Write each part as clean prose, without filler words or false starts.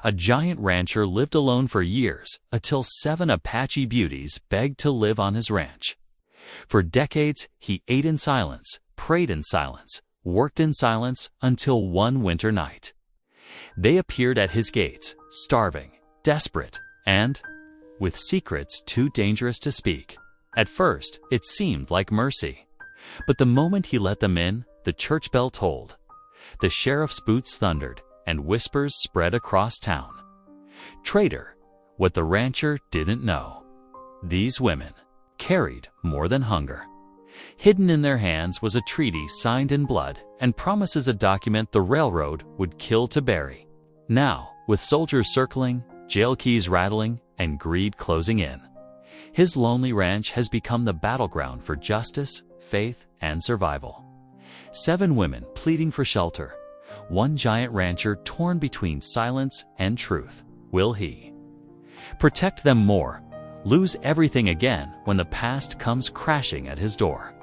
A giant rancher lived alone for years until 7 Apache Beauties begged to live on his ranch. For decades, he ate in silence, prayed in silence, worked in silence until one winter night. They appeared at his gates, starving, desperate, and with secrets too dangerous to speak. At first, it seemed like mercy. But the moment he let them in, the church bell tolled. The sheriff's boots thundered, and whispers spread across town. Traitor, what the rancher didn't know. These women carried more than hunger. Hidden in their hands was a treaty signed in blood and promises a document the railroad would kill to bury. Now, with soldiers circling, jail keys rattling, and greed closing in, his lonely ranch has become the battleground for justice, faith, and survival. 7 women pleading for shelter. One giant rancher torn between silence and truth. Will he protect them more, lose everything again when the past comes crashing at his door?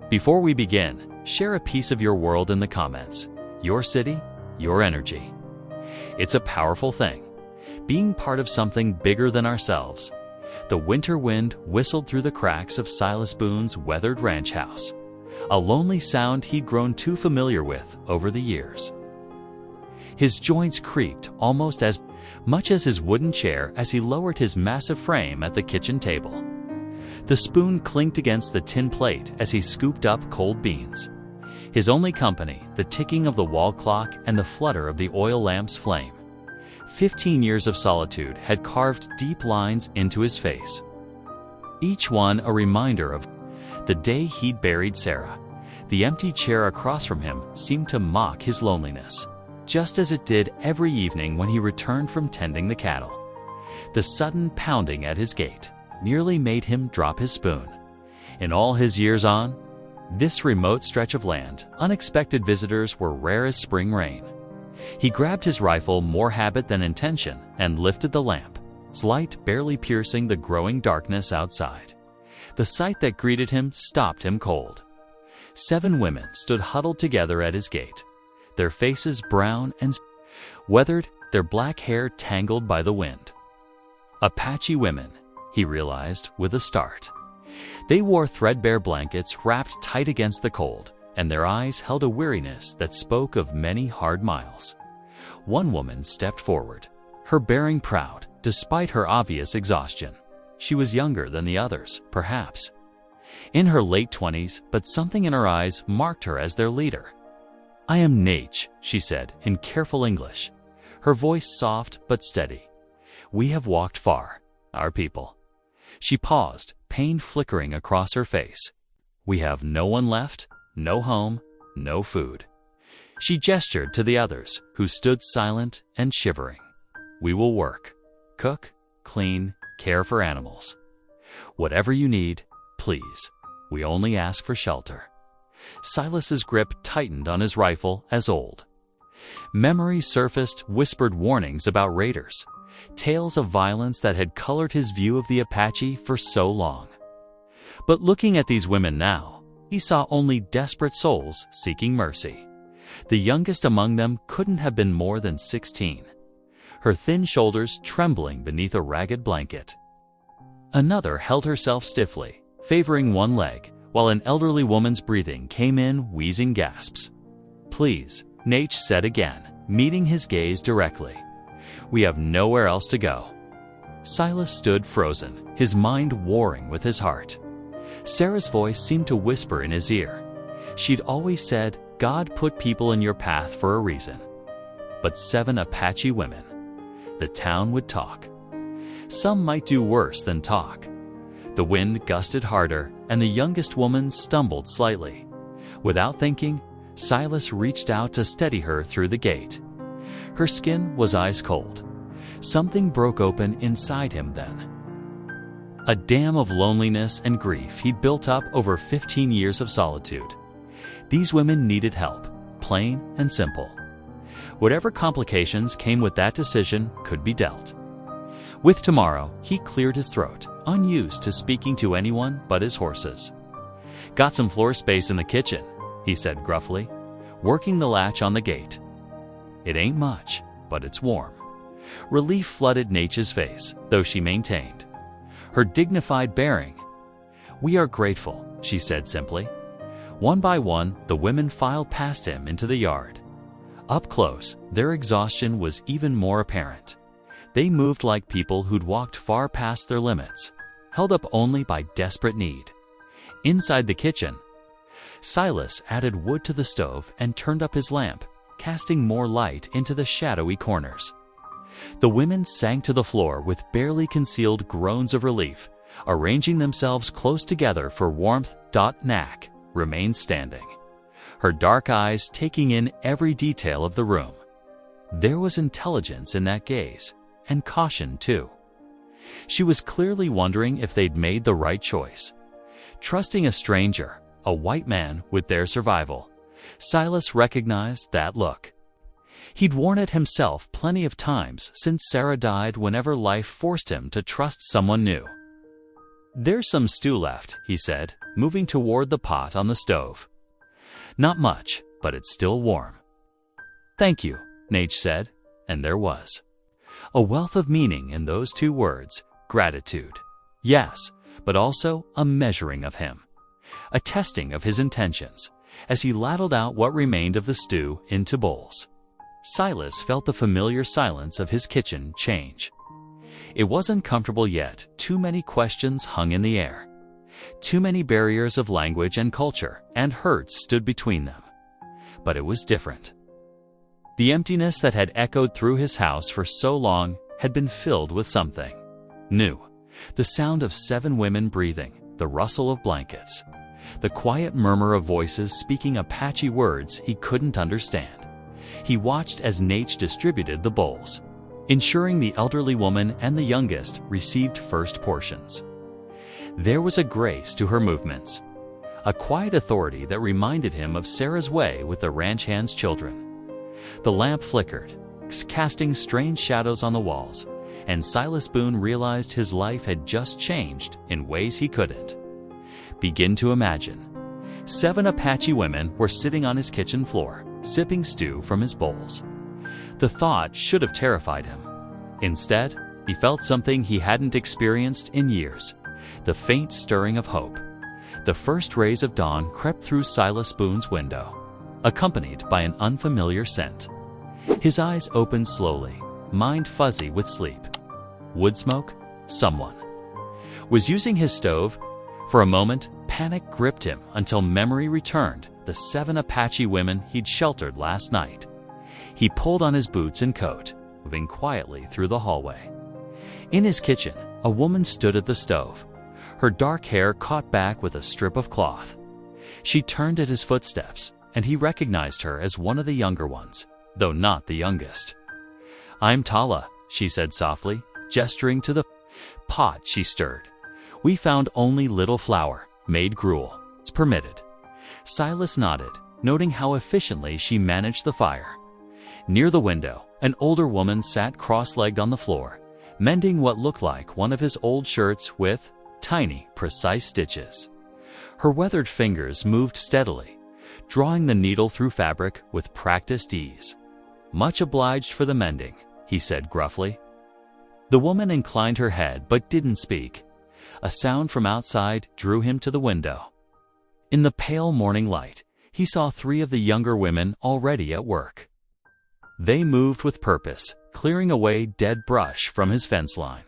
Before we begin, share a piece of your world in the comments. Your city, your energy. It's a powerful thing, being part of something bigger than ourselves. The winter wind whistled through the cracks of Silas Boone's weathered ranch house, a lonely sound he'd grown too familiar with over the years. His joints creaked almost as much as his wooden chair as he lowered his massive frame at the kitchen table. The spoon clinked against the tin plate as he scooped up cold beans. His only company, the ticking of the wall clock and the flutter of the oil lamp's flame. 15 years of solitude had carved deep lines into his face, each one a reminder of the day he'd buried Sarah. The empty chair across from him seemed to mock his loneliness, just as it did every evening when he returned from tending the cattle. The sudden pounding at his gate nearly made him drop his spoon. In all his years on this remote stretch of land, unexpected visitors were rare as spring rain. He grabbed his rifle, more habit than intention, and lifted the lamp, its light barely piercing the growing darkness outside. The sight that greeted him stopped him cold. 7 women stood huddled together at his gate, their faces brown and weathered, their black hair tangled by the wind. Apache women, he realized with a start. They wore threadbare blankets wrapped tight against the cold, and their eyes held a weariness that spoke of many hard miles. One woman stepped forward, her bearing proud, despite her obvious exhaustion. She was younger than the others, perhaps in her late 20s, but something in her eyes marked her as their leader. "I am Nate," she said in careful English, her voice soft but steady. "We have walked far, our people." She paused, pain flickering across her face. "We have no one left, no home, no food." She gestured to the others, who stood silent and shivering. "We will work, cook, clean, care for animals. Whatever you need, please. We only ask for shelter." Silas's grip tightened on his rifle as old memories surfaced, whispered warnings about raiders, tales of violence that had colored his view of the Apache for so long. But looking at these women now, he saw only desperate souls seeking mercy. The youngest among them couldn't have been more than 16, her thin shoulders trembling beneath a ragged blanket. Another held herself stiffly, favoring one leg, while an elderly woman's breathing came in wheezing gasps. "Please," Nate said again, meeting his gaze directly. "We have nowhere else to go." Silas stood frozen, his mind warring with his heart. Sarah's voice seemed to whisper in his ear. She'd always said, "God put people in your path for a reason." But 7 Apache women. The town would talk. Some might do worse than talk. The wind gusted harder, and the youngest woman stumbled slightly. Without thinking, Silas reached out to steady her through the gate. Her skin was ice cold. Something broke open inside him then. A dam of loneliness and grief he'd built up over 15 years of solitude. These women needed help, plain and simple. Whatever complications came with that decision could be dealt. With tomorrow, he cleared his throat, unused to speaking to anyone but his horses. "Got some floor space in the kitchen," he said gruffly, working the latch on the gate. "It ain't much, but it's warm." Relief flooded Nate's face, though she maintained her dignified bearing. "We are grateful," she said simply. One by one, the women filed past him into the yard. Up close, their exhaustion was even more apparent. They moved like people who'd walked far past their limits, held up only by desperate need. Inside the kitchen, Silas added wood to the stove and turned up his lamp, casting more light into the shadowy corners. The women sank to the floor with barely concealed groans of relief, arranging themselves close together for warmth. Knack remained standing, her dark eyes taking in every detail of the room. There was intelligence in that gaze, and caution too. She was clearly wondering if they'd made the right choice. Trusting a stranger, a white man, with their survival. Silas recognized that look. He'd worn it himself plenty of times since Sarah died whenever life forced him to trust someone new. "There's some stew left," he said, moving toward the pot on the stove. "Not much, but it's still warm." "Thank you," Nate said, and there was a wealth of meaning in those two words, gratitude. Yes, but also a measuring of him, a testing of his intentions, as he ladled out what remained of the stew into bowls. Silas felt the familiar silence of his kitchen change. It wasn't comfortable yet. Too many questions hung in the air. Too many barriers of language and culture and hurts stood between them. But it was different. The emptiness that had echoed through his house for so long had been filled with something new. The sound of 7 women breathing, the rustle of blankets, the quiet murmur of voices speaking Apache words he couldn't understand. He watched as Nate distributed the bowls, ensuring the elderly woman and the youngest received first portions. There was a grace to her movements, a quiet authority that reminded him of Sarah's way with the ranch hand's children. The lamp flickered, casting strange shadows on the walls, and Silas Boone realized his life had just changed in ways he couldn't begin to imagine. 7 Apache women were sitting on his kitchen floor, sipping stew from his bowls. The thought should have terrified him. Instead, he felt something he hadn't experienced in years, the faint stirring of hope. The first rays of dawn crept through Silas Boone's window, accompanied by an unfamiliar scent. His eyes opened slowly, mind fuzzy with sleep. Wood smoke? Someone was using his stove. For a moment, panic gripped him until memory returned. The 7 Apache women he'd sheltered last night. He pulled on his boots and coat, moving quietly through the hallway. In his kitchen, a woman stood at the stove, her dark hair caught back with a strip of cloth. She turned at his footsteps, and he recognized her as one of the younger ones, though not the youngest. "I'm Tala," she said softly, gesturing to the pot she stirred. "We found only little flour, made gruel. It's permitted." Silas nodded, noting how efficiently she managed the fire. Near the window, an older woman sat cross-legged on the floor, mending what looked like one of his old shirts with tiny, precise stitches. Her weathered fingers moved steadily, drawing the needle through fabric with practiced ease. "Much obliged for the mending," he said gruffly. The woman inclined her head but didn't speak. A sound from outside drew him to the window. In the pale morning light, he saw 3 of the younger women already at work. They moved with purpose, clearing away dead brush from his fence line.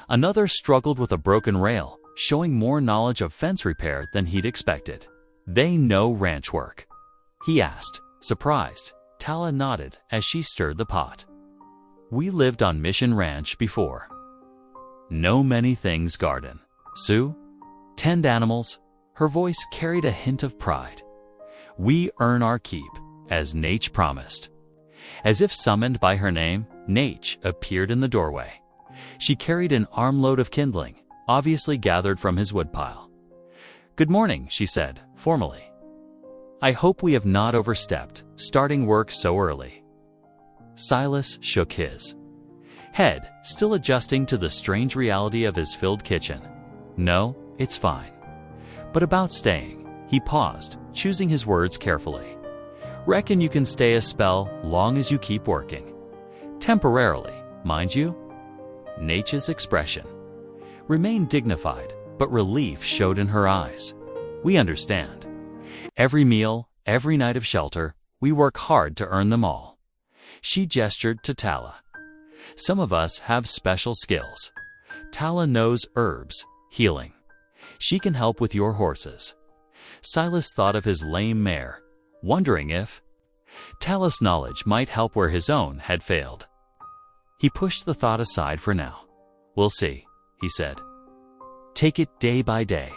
Another struggled with a broken rail, showing more knowledge of fence repair than he'd expected. "They know ranch work?" he asked, surprised. Tala nodded as she stirred the pot. "We lived on Mission Ranch before. Know many things garden. Sue? Tend animals." Her voice carried a hint of pride. "We earn our keep, as Nate promised." As if summoned by her name, Nate appeared in the doorway. She carried an armload of kindling, obviously gathered from his woodpile. "Good morning," she said, formally. "I hope we have not overstepped, starting work so early." Silas shook his head, still adjusting to the strange reality of his filled kitchen. "No, it's fine." But about staying, he paused, choosing his words carefully. "Reckon you can stay a spell long as you keep working." Temporarily, mind you. Nature's expression. Remained dignified, but relief showed in her eyes. We understand. Every meal, every night of shelter, we work hard to earn them all. She gestured to Tala. Some of us have special skills. Tala knows herbs, healing. She can help with your horses. Silas thought of his lame mare, wondering if Tala's knowledge might help where his own had failed. He pushed the thought aside for now. We'll see, he said. Take it day by day.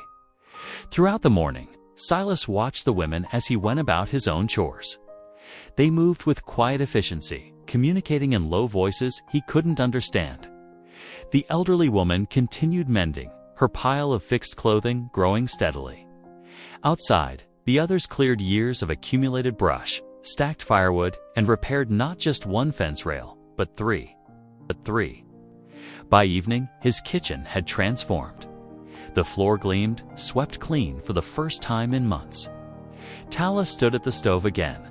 Throughout the morning, Silas watched the women as he went about his own chores. They moved with quiet efficiency, communicating in low voices he couldn't understand. The elderly woman continued mending, her pile of fixed clothing growing steadily. Outside, the others cleared years of accumulated brush, stacked firewood, and repaired not just one fence rail, but three. By evening, his kitchen had transformed. The floor gleamed, swept clean for the first time in months. Tala stood at the stove again,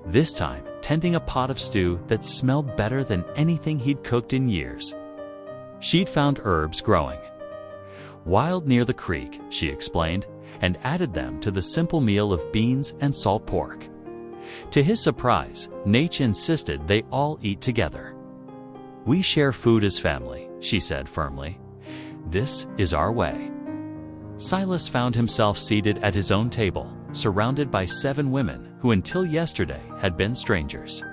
this time tending a pot of stew that smelled better than anything he'd cooked in years. She'd found herbs growing wild near the creek, she explained, and added them to the simple meal of beans and salt pork. To his surprise, Nate insisted they all eat together. We share food as family, she said firmly. This is our way. Silas found himself seated at his own table, surrounded by 7 women who until yesterday had been strangers.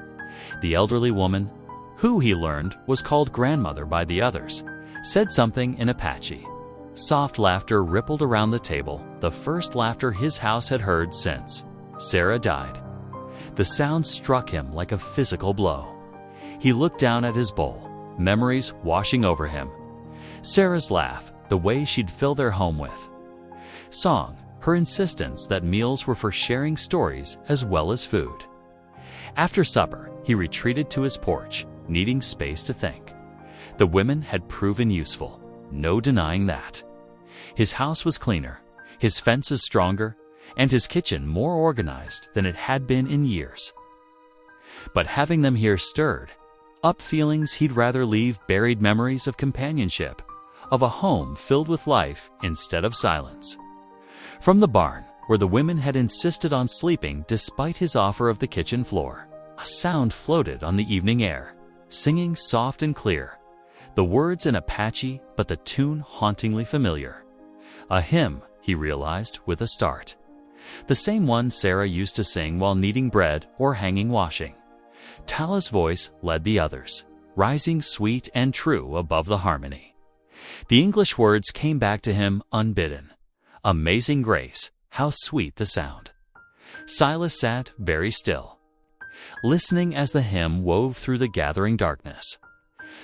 The elderly woman, who he learned was called grandmother by the others, said something in Apache. Soft laughter rippled around the table, the first laughter his house had heard since Sarah died. The sound struck him like a physical blow. He looked down at his bowl, memories washing over him. Sarah's laugh, the way she'd fill their home with. Song, her insistence that meals were for sharing stories as well as food. After supper, he retreated to his porch, needing space to think. The women had proven useful, no denying that. His house was cleaner, his fences stronger, and his kitchen more organized than it had been in years. But having them here stirred up feelings he'd rather leave buried memories of companionship, of a home filled with life instead of silence. From the barn, where the women had insisted on sleeping despite his offer of the kitchen floor, a sound floated on the evening air, singing soft and clear. The words in Apache, but the tune hauntingly familiar. A hymn, he realized with a start. The same one Sarah used to sing while kneading bread or hanging washing. Tala's voice led the others, rising sweet and true above the harmony. The English words came back to him unbidden. Amazing grace, how sweet the sound. Silas sat very still, listening as the hymn wove through the gathering darkness.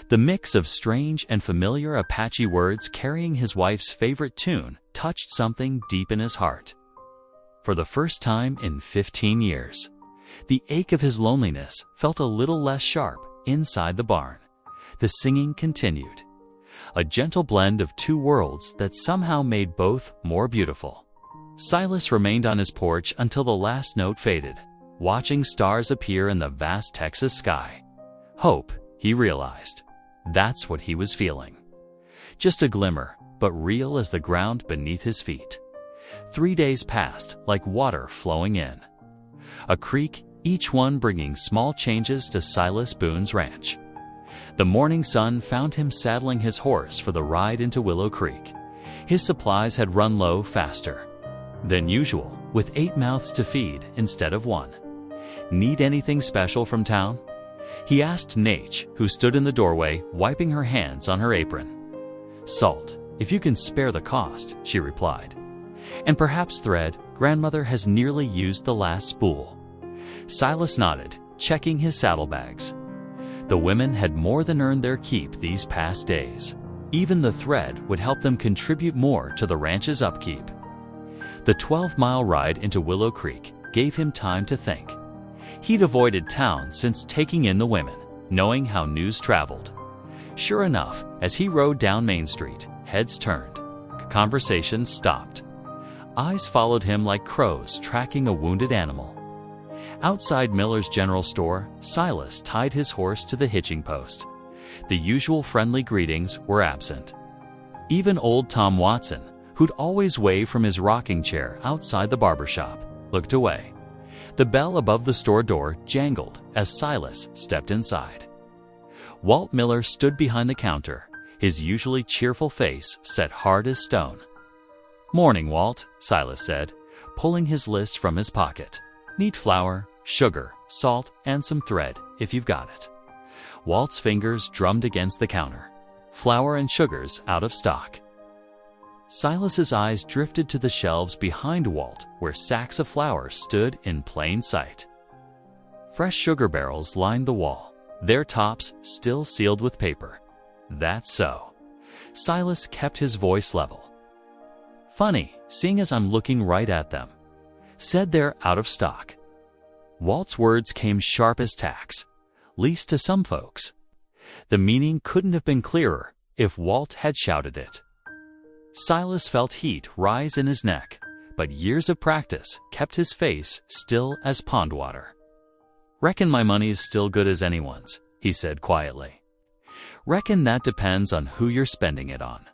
The mix of strange and familiar Apache words carrying his wife's favorite tune touched something deep in his heart. For the first time in 15 years, the ache of his loneliness felt a little less sharp inside the barn. The singing continued, a gentle blend of 2 worlds that somehow made both more beautiful. Silas remained on his porch until the last note faded, watching stars appear in the vast Texas sky. Hope, he realized. That's what he was feeling. Just a glimmer, but real as the ground beneath his feet. 3 days passed like water flowing in. A creek, each one bringing small changes to Silas Boone's ranch. The morning sun found him saddling his horse for the ride into Willow Creek. His supplies had run low faster than usual, with 8 mouths to feed instead of 1. Need anything special from town? He asked Nate, who stood in the doorway, wiping her hands on her apron. Salt, if you can spare the cost, she replied. And perhaps thread, grandmother has nearly used the last spool. Silas nodded, checking his saddlebags. The women had more than earned their keep these past days. Even the thread would help them contribute more to the ranch's upkeep. The 12-mile ride into Willow Creek gave him time to think. He'd avoided town since taking in the women, knowing how news traveled. Sure enough, as he rode down Main Street, heads turned. Conversations stopped. Eyes followed him like crows tracking a wounded animal. Outside Miller's general store, Silas tied his horse to the hitching post. The usual friendly greetings were absent. Even old Tom Watson, who'd always wave from his rocking chair outside the barber shop, looked away. The bell above the store door jangled as Silas stepped inside. Walt Miller stood behind the counter, his usually cheerful face set hard as stone. "Morning, Walt," Silas said, pulling his list from his pocket. "Need flour, sugar, salt, and some thread, if you've got it." Walt's fingers drummed against the counter. "Flour and sugar's out of stock." Silas's eyes drifted to the shelves behind Walt, where sacks of flour stood in plain sight. Fresh sugar barrels lined the wall, their tops still sealed with paper. "That's so." Silas kept his voice level. "Funny, seeing as I'm looking right at them. Said they're out of stock." Walt's words came sharp as tacks, least to some folks. The meaning couldn't have been clearer if Walt had shouted it. Silas felt heat rise in his neck, but years of practice kept his face still as pond water. "Reckon my money's still good as anyone's," he said quietly. "Reckon that depends on who you're spending it on."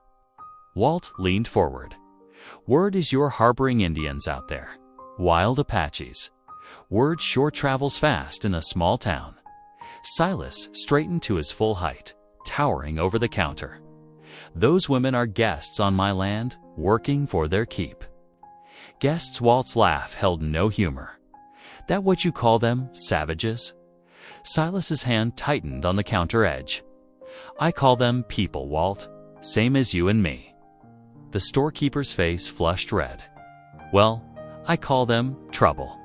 Walt leaned forward. "Word is you're harboring Indians out there. Wild Apaches. Word sure travels fast in a small town." Silas straightened to his full height, towering over the counter. "Those women are guests on my land, working for their keep." Guests. Walt's laugh held no humor. "That what you call them, savages?" Silas's hand tightened on the counter edge. "I call them people, Walt, same as you and me." The storekeeper's face flushed red. "Well, I call them trouble.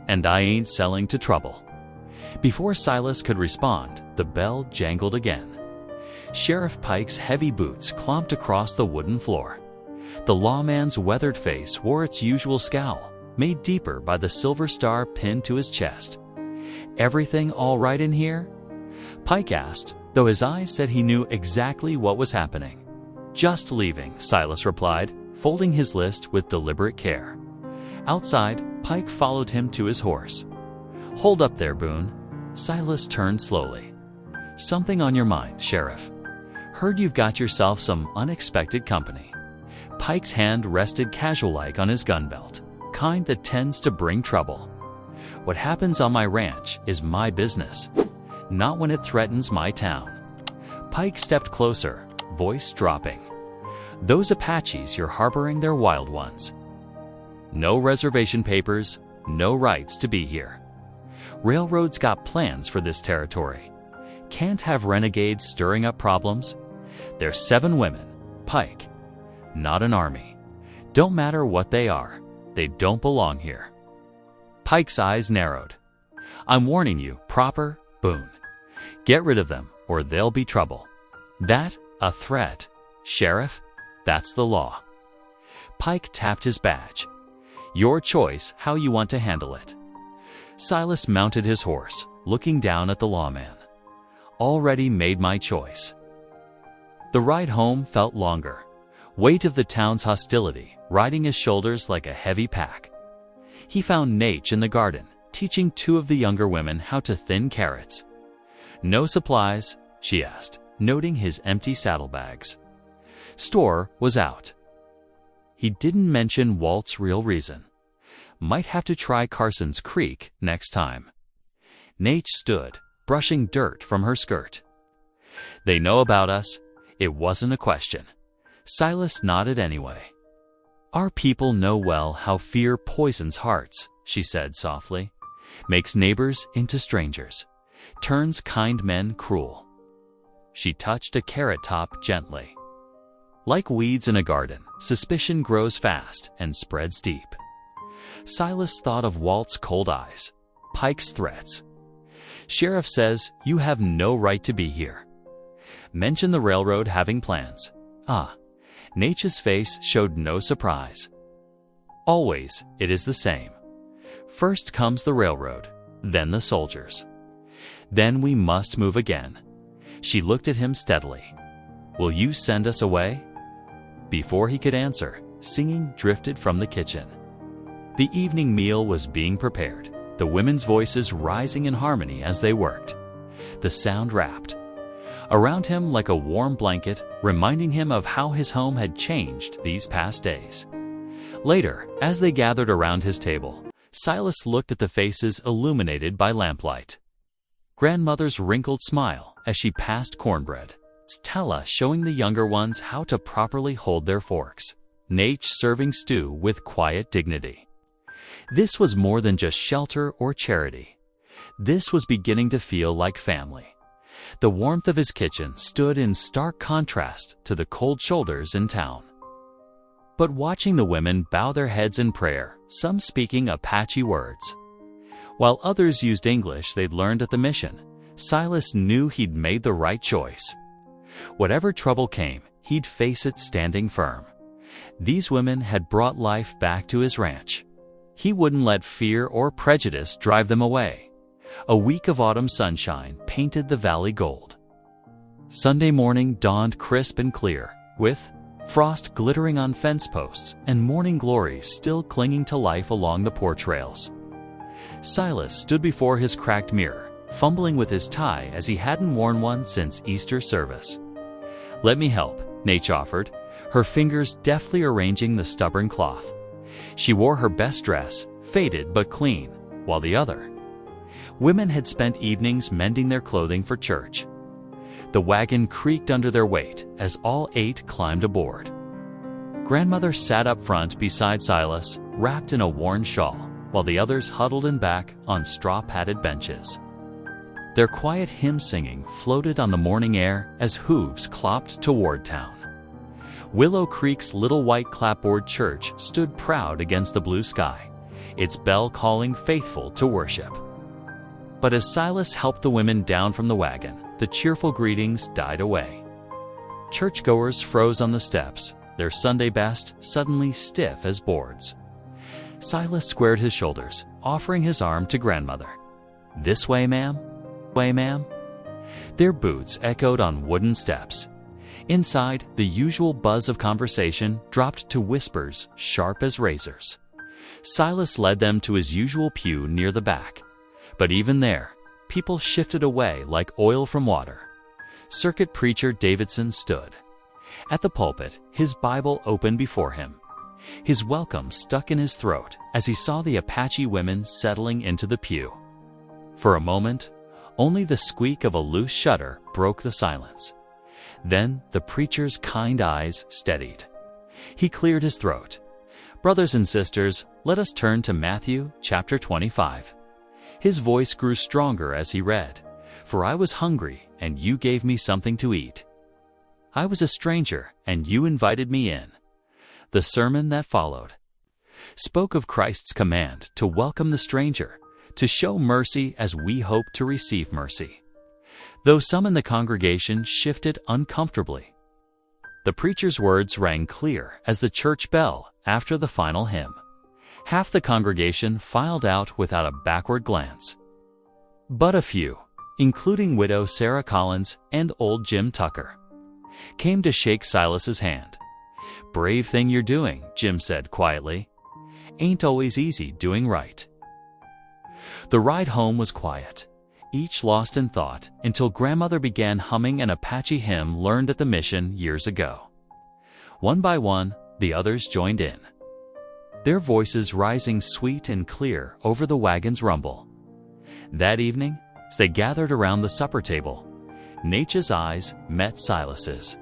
And I ain't selling to trouble." Before Silas could respond, the bell jangled again. Sheriff Pike's heavy boots clomped across the wooden floor. The lawman's weathered face wore its usual scowl, made deeper by the silver star pinned to his chest. "Everything all right in here?" Pike asked, though his eyes said he knew exactly what was happening. "Just leaving," Silas replied, folding his list with deliberate care. Outside, Pike followed him to his horse. "Hold up there, Boone." Silas turned slowly. "Something on your mind, Sheriff. Heard you've got yourself some unexpected company." Pike's hand rested casual-like on his gun belt, kind that tends to bring trouble. "What happens on my ranch is my business, not when it threatens my town." Pike stepped closer, voice dropping. "Those Apaches you're harboring, they're wild ones. No reservation papers, no rights to be here. Railroad's got plans for this territory. Can't have renegades stirring up problems. They're 7 women, Pike. Not an army. Don't matter what they are, they don't belong here." Pike's eyes narrowed. "I'm warning you, proper, Boone. Get rid of them, or there'll be trouble. That, a threat. Sheriff, that's the law." Pike tapped his badge. "Your choice how you want to handle it." Silas mounted his horse, looking down at the lawman. "Already made my choice." The ride home felt longer, weight of the town's hostility riding his shoulders like a heavy pack. He found Nate in the garden, teaching 2 of the younger women how to thin carrots. "No supplies?" she asked, noting his empty saddlebags. "Store was out." He didn't mention Walt's real reason. Might have to try Carson's Creek next time. Nate stood, brushing dirt from her skirt. "They know about us." It wasn't a question. Silas nodded anyway. "Our people know well how fear poisons hearts," she said softly. "Makes neighbors into strangers. Turns kind men cruel." She touched a carrot top gently. Like weeds in a garden, suspicion grows fast and spreads deep. Silas thought of Walt's cold eyes, Pike's threats. "Sheriff says you have no right to be here." Mention the railroad having plans. Ah, Nature's face showed no surprise. "Always, it is the same. First comes the railroad, then the soldiers. Then we must move again." She looked at him steadily. "Will you send us away?" Before he could answer, singing drifted from the kitchen. The evening meal was being prepared. the women's voices rising in harmony as they worked. The sound wrapped around him like a warm blanket, reminding him of how his home had changed these past days. Later, as they gathered around his table, Silas looked at the faces illuminated by lamplight. Grandmother's wrinkled smile as she passed cornbread, Stella showing the younger ones how to properly hold their forks, Nate serving stew with quiet dignity. This was more than just shelter or charity. This was beginning to feel like family. The warmth of his kitchen stood in stark contrast to the cold shoulders in town. But watching the women bow their heads in prayer, some speaking Apache words, while others used English they'd learned at the mission, Silas knew he'd made the right choice. Whatever trouble came, he'd face it standing firm. These women had brought life back to his ranch. He wouldn't let fear or prejudice drive them away. A week of autumn sunshine painted the valley gold. Sunday morning dawned crisp and clear, with frost glittering on fence posts and morning glory still clinging to life along the porch rails. Silas stood before his cracked mirror, fumbling with his tie as he hadn't worn one since Easter service. "Let me help," Nate offered, her fingers deftly arranging the stubborn cloth. She wore her best dress, faded but clean, while the other women had spent evenings mending their clothing for church. The wagon creaked under their weight as all 8 climbed aboard. Grandmother sat up front beside Silas, wrapped in a worn shawl, while the others huddled in back on straw-padded benches. Their quiet hymn singing floated on the morning air as hooves clopped toward town. Willow Creek's little white clapboard church stood proud against the blue sky, its bell calling faithful to worship. But as Silas helped the women down from the wagon, the cheerful greetings died away. Churchgoers froze on the steps, their Sunday best suddenly stiff as boards. Silas squared his shoulders, offering his arm to grandmother. "This way, ma'am? Way, ma'am?" Their boots echoed on wooden steps. Inside, the usual buzz of conversation dropped to whispers sharp as razors. Silas led them to his usual pew near the back. But even there, people shifted away like oil from water. Circuit Preacher Davidson stood at the pulpit, his Bible open before him. His welcome stuck in his throat as he saw the Apache women settling into the pew. For a moment, only the squeak of a loose shutter broke the silence. Then the preacher's kind eyes steadied. He cleared his throat. "Brothers and sisters, let us turn to Matthew chapter 25. His voice grew stronger as he read, "For I was hungry, and you gave me something to eat. I was a stranger, and you invited me in." The sermon that followed spoke of Christ's command to welcome the stranger, to show mercy as we hope to receive mercy. Though some in the congregation shifted uncomfortably, the preacher's words rang clear as the church bell after the final hymn. Half the congregation filed out without a backward glance. But a few, including widow Sarah Collins and old Jim Tucker, came to shake Silas's hand. "Brave thing you're doing," Jim said quietly. "Ain't always easy doing right." The ride home was quiet, each lost in thought until grandmother began humming an Apache hymn learned at the mission years ago. One by one, the others joined in, their voices rising sweet and clear over the wagon's rumble. That evening, as they gathered around the supper table, Nate's eyes met Silas's.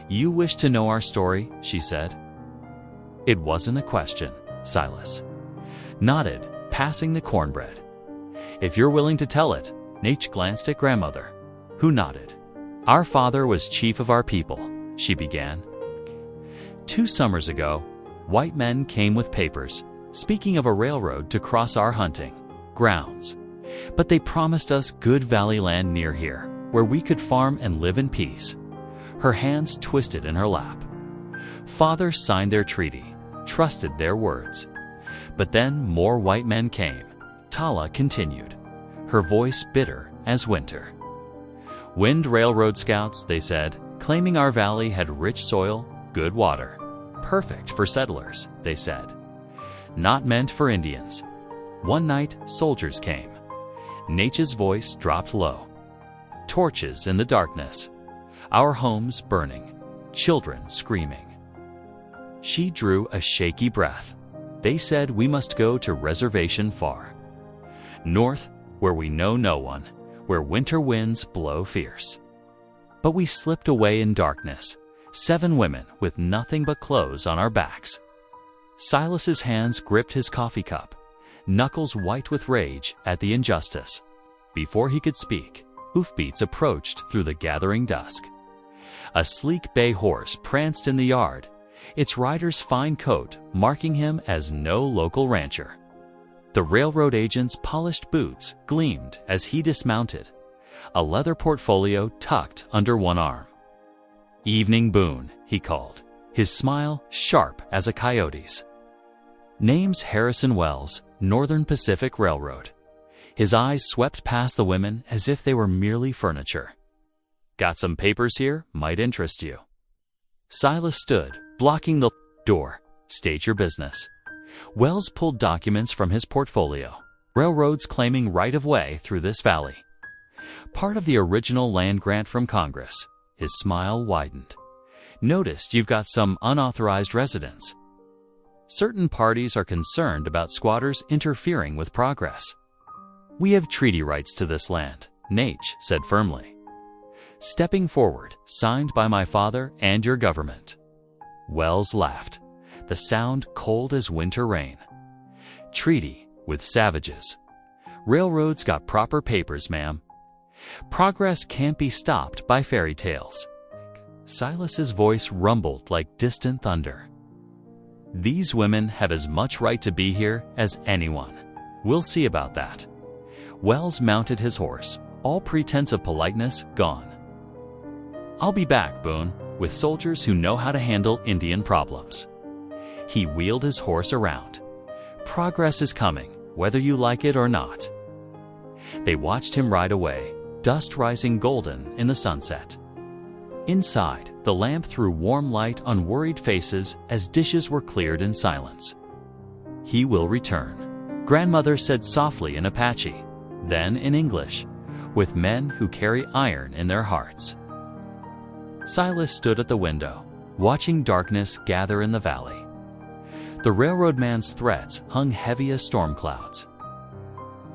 "You wish to know our story?" she said. It wasn't a question, Silas nodded, passing the cornbread. "If you're willing to tell it," Nate glanced at grandmother, who nodded. "Our father was chief of our people," she began. 2 summers ago, white men came with papers, speaking of a railroad to cross our hunting grounds. But they promised us good valley land near here, where we could farm and live in peace. Her hands twisted in her lap. Father signed their treaty, trusted their words. But then more white men came. Tala continued, her voice bitter as winter. "Wind railroad scouts," they said, claiming our valley had rich soil, good water. "Perfect for settlers," they said. "Not meant for Indians." One night, soldiers came. Nature's voice dropped low. Torches in the darkness. Our homes burning. Children screaming. She drew a shaky breath. They said we must go to reservation far. North, where we know no one, where winter winds blow fierce. But we slipped away in darkness, 7 women with nothing but clothes on our backs. Silas's hands gripped his coffee cup, knuckles white with rage at the injustice. Before he could speak, hoofbeats approached through the gathering dusk. A sleek bay horse pranced in the yard, its rider's fine coat marking him as no local rancher. The railroad agent's polished boots gleamed as he dismounted, a leather portfolio tucked under one arm. "Evening, Boone," he called, his smile sharp as a coyote's. Name's Harrison Wells, Northern Pacific Railroad. His eyes swept past the women as if they were merely furniture. "Got some papers here, might interest you." Silas stood, blocking the door. "State your business." Wells pulled documents from his portfolio. Railroads claiming right-of-way through this valley. Part of the original land grant from Congress. His smile widened. "Noticed you've got some unauthorized residents. Certain parties are concerned about squatters interfering with progress." "We have treaty rights to this land," Nate said firmly. "Stepping forward, signed by my father and your government." Wells laughed, the sound cold as winter rain. "Treaty with savages. Railroads got proper papers, ma'am. Progress can't be stopped by fairy tales." Silas's voice rumbled like distant thunder. "These women have as much right to be here as anyone. We'll see about that." Wells mounted his horse, all pretense of politeness gone. "I'll be back, Boone, with soldiers who know how to handle Indian problems." He wheeled his horse around. "Progress is coming, whether you like it or not." They watched him ride away, dust rising golden in the sunset. Inside, the lamp threw warm light on worried faces as dishes were cleared in silence. "He will return," Grandmother said softly in Apache, then in English, "with men who carry iron in their hearts." Silas stood at the window, watching darkness gather in the valley. The railroad man's threats hung heavy as storm clouds.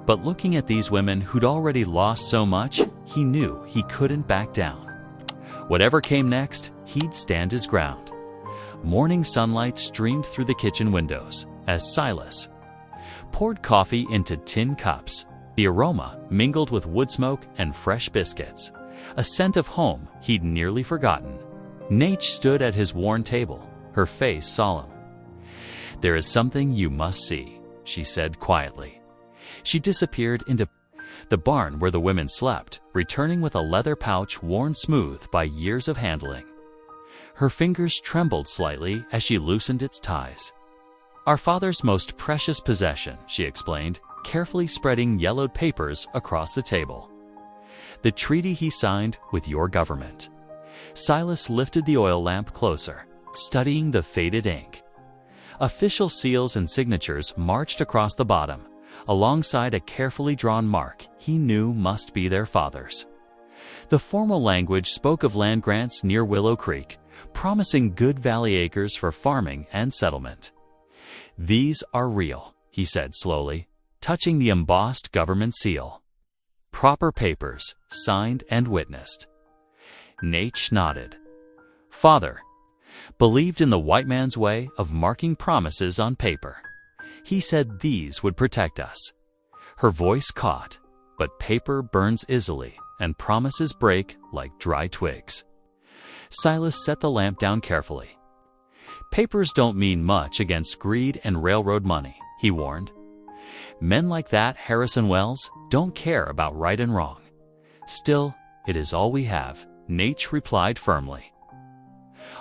But looking at these women who'd already lost so much, he knew he couldn't back down. Whatever came next, he'd stand his ground. Morning sunlight streamed through the kitchen windows as Silas poured coffee into tin cups. The aroma mingled with wood smoke and fresh biscuits, a scent of home he'd nearly forgotten. Nate stood at his worn table, her face solemn. "There is something you must see," she said quietly. She disappeared into the barn where the women slept, returning with a leather pouch worn smooth by years of handling. Her fingers trembled slightly as she loosened its ties. "Our father's most precious possession," she explained, carefully spreading yellowed papers across the table. "The treaty he signed with your government." Silas lifted the oil lamp closer, studying the faded ink. Official seals and signatures marched across the bottom, alongside a carefully drawn mark he knew must be their father's. The formal language spoke of land grants near Willow Creek, promising good valley acres for farming and settlement. "These are real," he said slowly, touching the embossed government seal. "Proper papers, signed and witnessed." Nate nodded. "Father believed in the white man's way of marking promises on paper. He said these would protect us." Her voice caught, but paper burns easily and promises break like dry twigs. Silas set the lamp down carefully. "Papers don't mean much against greed and railroad money," he warned. "Men like that Harrison Wells don't care about right and wrong." "Still, it is all we have," Nate replied firmly.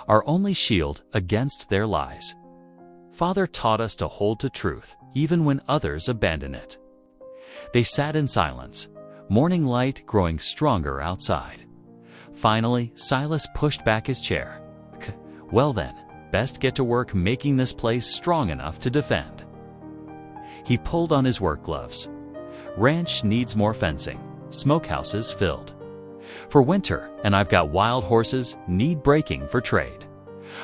"Our only shield against their lies. Father taught us to hold to truth, even when others abandon it." They sat in silence, morning light growing stronger outside. Finally, Silas pushed back his chair. "Well then, best get to work making this place strong enough to defend." He pulled on his work gloves. Ranch needs more fencing. Smokehouses filled. For winter, and I've got wild horses need breaking for trade.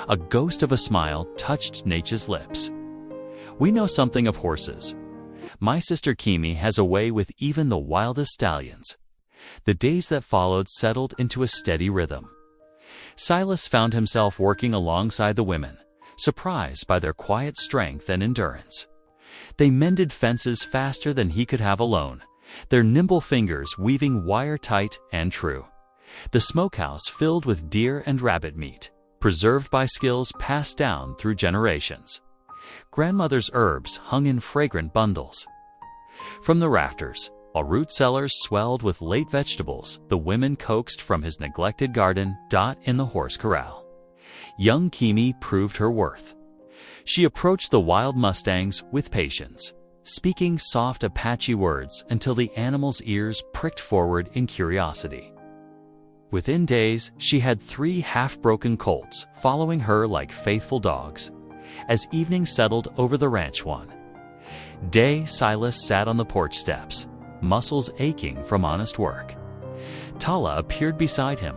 A ghost of a smile touched Nature's lips. We know something of horses. My sister Kimi has a way with even the wildest stallions. The days that followed settled into a steady rhythm. Silas found himself working alongside the women, surprised by their quiet strength and endurance. They mended fences faster than he could have alone, their nimble fingers weaving wire tight and true. The smokehouse filled with deer and rabbit meat, preserved by skills passed down through generations. Grandmother's herbs hung in fragrant bundles. From the rafters, while root cellars swelled with late vegetables, the women coaxed from his neglected garden in the horse corral. Young Kimi proved her worth. She approached the wild mustangs with patience, speaking soft Apache words until the animal's ears pricked forward in curiosity. Within days, she had 3 half-broken colts following her like faithful dogs. As evening settled over the ranch day, Silas sat on the porch steps, muscles aching from honest work. Tala appeared beside him,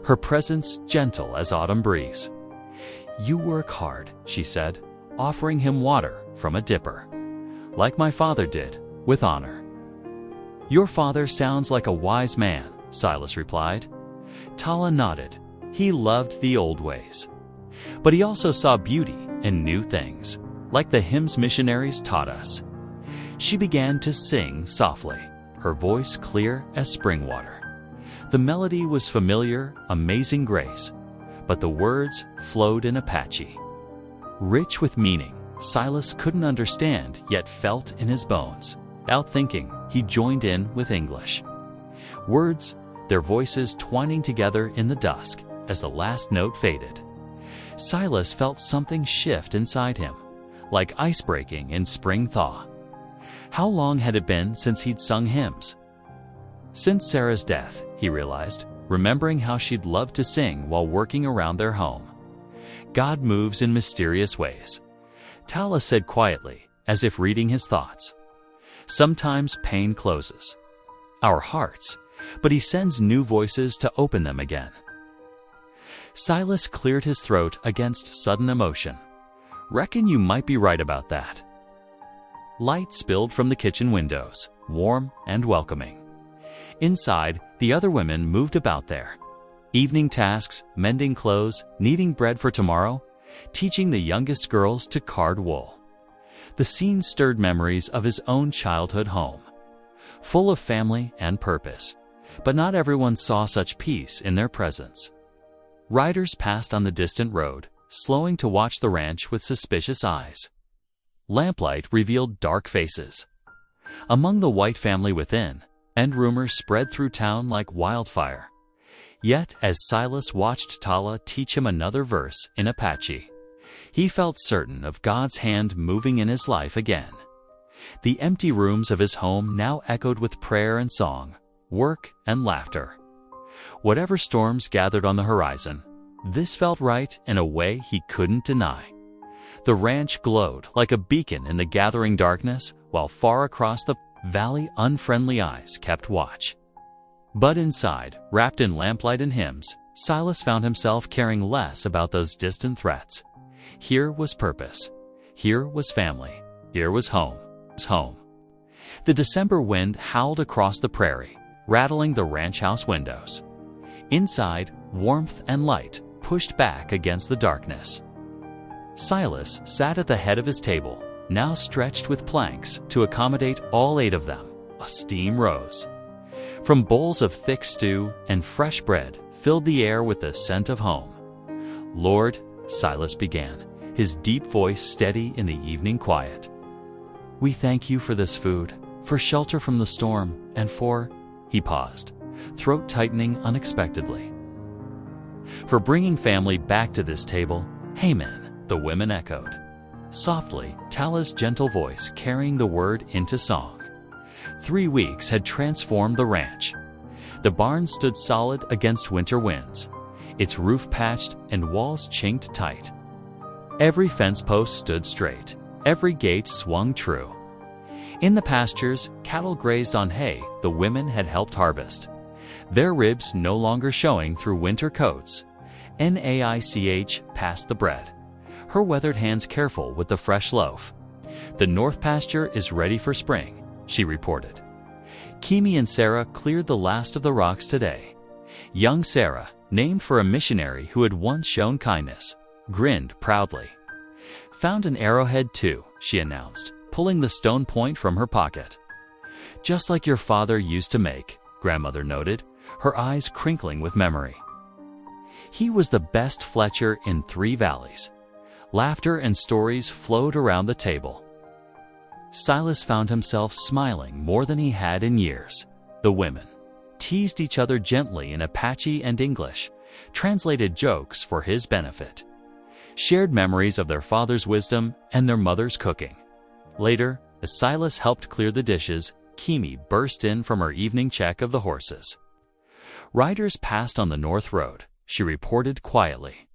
her presence gentle as autumn breeze. "You work hard," she said, offering him water from a dipper. "Like my father did, with honor." "Your father sounds like a wise man," Silas replied. Tala nodded. He loved the old ways. But he also saw beauty in new things, like the hymns missionaries taught us. She began to sing softly, her voice clear as spring water. The melody was familiar, amazing grace, but the words flowed in Apache. Rich with meaning, Silas couldn't understand, yet felt in his bones. Without thinking, he joined in with English. Words, their voices twining together in the dusk as the last note faded. Silas felt something shift inside him, like ice breaking in spring thaw. How long had it been since he'd sung hymns? Since Sarah's death, he realized, remembering how she'd loved to sing while working around their home. God moves in mysterious ways, Tala said quietly, as if reading his thoughts. Sometimes pain closes our hearts, but he sends new voices to open them again. Silas cleared his throat against sudden emotion. "Reckon you might be right about that." Light spilled from the kitchen windows, warm and welcoming. Inside, the other women moved about there. Evening tasks, mending clothes, kneading bread for tomorrow, teaching the youngest girls to card wool. The scene stirred memories of his own childhood home, full of family and purpose, but not everyone saw such peace in their presence. Riders passed on the distant road, slowing to watch the ranch with suspicious eyes. Lamplight revealed dark faces. Among the white family within, and rumors spread through town like wildfire. Yet, as Silas watched Tala teach him another verse in Apache, he felt certain of God's hand moving in his life again. The empty rooms of his home now echoed with prayer and song, work and laughter. Whatever storms gathered on the horizon, this felt right in a way he couldn't deny. The ranch glowed like a beacon in the gathering darkness, while far across the valley unfriendly eyes kept watch. But inside, wrapped in lamplight and hymns, Silas found himself caring less about those distant threats. Here was purpose. Here was family. Here was home. The December wind howled across the prairie, rattling the ranch house windows. Inside, warmth and light pushed back against the darkness. Silas sat at the head of his table, now stretched with planks to accommodate all 8 of them. A steam rose. From bowls of thick stew and fresh bread filled the air with the scent of home. "Lord," Silas began, his deep voice steady in the evening quiet. "We thank you for this food, for shelter from the storm, and for—" He paused, throat tightening unexpectedly. "For bringing family back to this table, amen," the women echoed. Softly, Tala's gentle voice carrying the word into song. 3 weeks had transformed the ranch. The barn stood solid against winter winds, its roof patched and walls chinked tight. Every fence post stood straight, every gate swung true. In the pastures, cattle grazed on hay the women had helped harvest, their ribs no longer showing through winter coats. Naich passed the bread, her weathered hands careful with the fresh loaf. "The north pasture is ready for spring," she reported. Kimi and Sarah cleared the last of the rocks today. Young Sarah, named for a missionary who had once shown kindness, grinned proudly. "Found an arrowhead too," she announced, pulling the stone point from her pocket. "Just like your father used to make," Grandmother noted, her eyes crinkling with memory. "He was the best Fletcher in 3 valleys." Laughter and stories flowed around the table. Silas found himself smiling more than he had in years. The women teased each other gently in Apache and English, translated jokes for his benefit, shared memories of their father's wisdom and their mother's cooking. Later, as Silas helped clear the dishes, Kimi burst in from her evening check of the horses. "Riders passed on the north road," she reported quietly.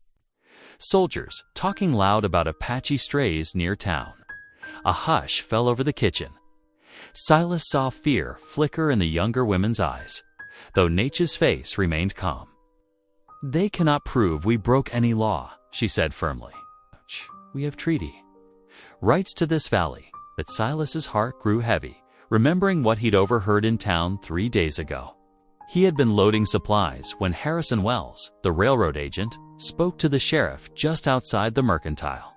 "Soldiers talking loud about Apache strays near town." A hush fell over the kitchen. Silas saw fear flicker in the younger women's eyes, though Naitch's face remained calm. "They cannot prove we broke any law," she said firmly. "We have treaty rights to this valley." But Silas's heart grew heavy, remembering what he'd overheard in town 3 days ago. He had been loading supplies when Harrison Wells, the railroad agent, spoke to the sheriff just outside the mercantile.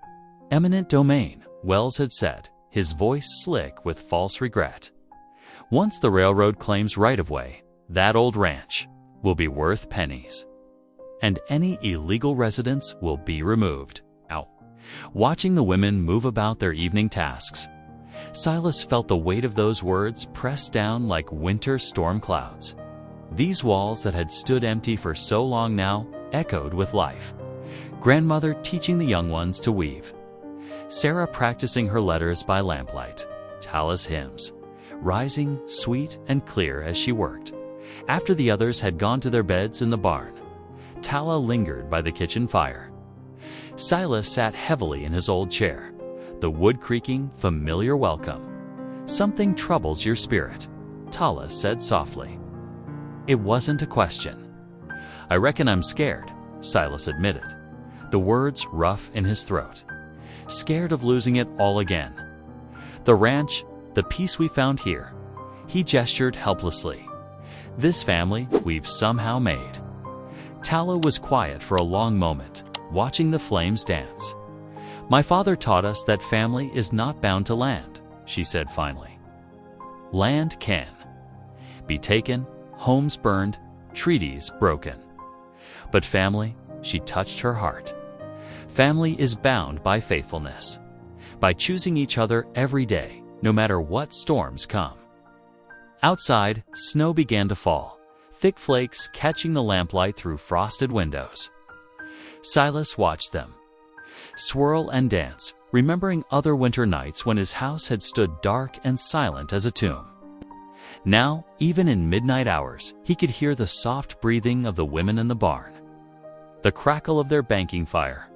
"Eminent domain," Wells had said, his voice slick with false regret. "Once the railroad claims right-of-way, that old ranch will be worth pennies. And any illegal residents will be removed." Ow. Watching the women move about their evening tasks, Silas felt the weight of those words pressed down like winter storm clouds. These walls that had stood empty for so long now echoed with life. Grandmother teaching the young ones to weave, Sarah practicing her letters by lamplight, Tala's hymns, rising sweet and clear as she worked. After the others had gone to their beds in the barn, Tala lingered by the kitchen fire. Silas sat heavily in his old chair, the wood creaking familiar welcome. "Something troubles your spirit," Tala said softly. It wasn't a question. "I reckon I'm scared," Silas admitted, the words rough in his throat. "Scared of losing it all again. The ranch, the peace we found here." He gestured helplessly. "This family we've somehow made." Tala was quiet for a long moment, watching the flames dance. "My father taught us that family is not bound to land," she said finally. "Land can be taken, homes burned, treaties broken. But family," she touched her heart, "family is bound by faithfulness, by choosing each other every day, no matter what storms come." Outside, snow began to fall, thick flakes catching the lamplight through frosted windows. Silas watched them swirl and dance, remembering other winter nights when his house had stood dark and silent as a tomb. Now, even in midnight hours, he could hear the soft breathing of the women in the barn, the crackle of their banking fire,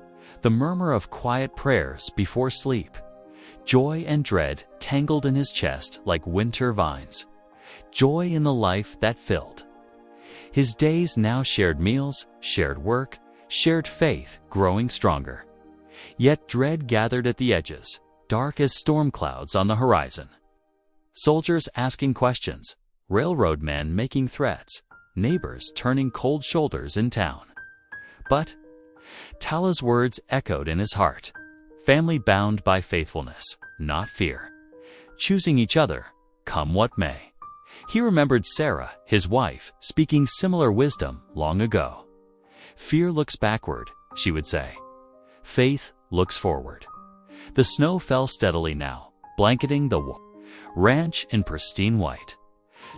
the murmur of quiet prayers before sleep. Joy and dread tangled in his chest like winter vines. Joy in the life that filled. His days now shared meals, shared work, shared faith growing stronger. Yet dread gathered at the edges, dark as storm clouds on the horizon. Soldiers asking questions, railroad men making threats, neighbors turning cold shoulders in town. But Tala's words echoed in his heart. Family bound by faithfulness, not fear. Choosing each other, come what may. He remembered Sarah, his wife, speaking similar wisdom long ago. "Fear looks backward," she would say. "Faith looks forward." The snow fell steadily now, blanketing the ranch in pristine white.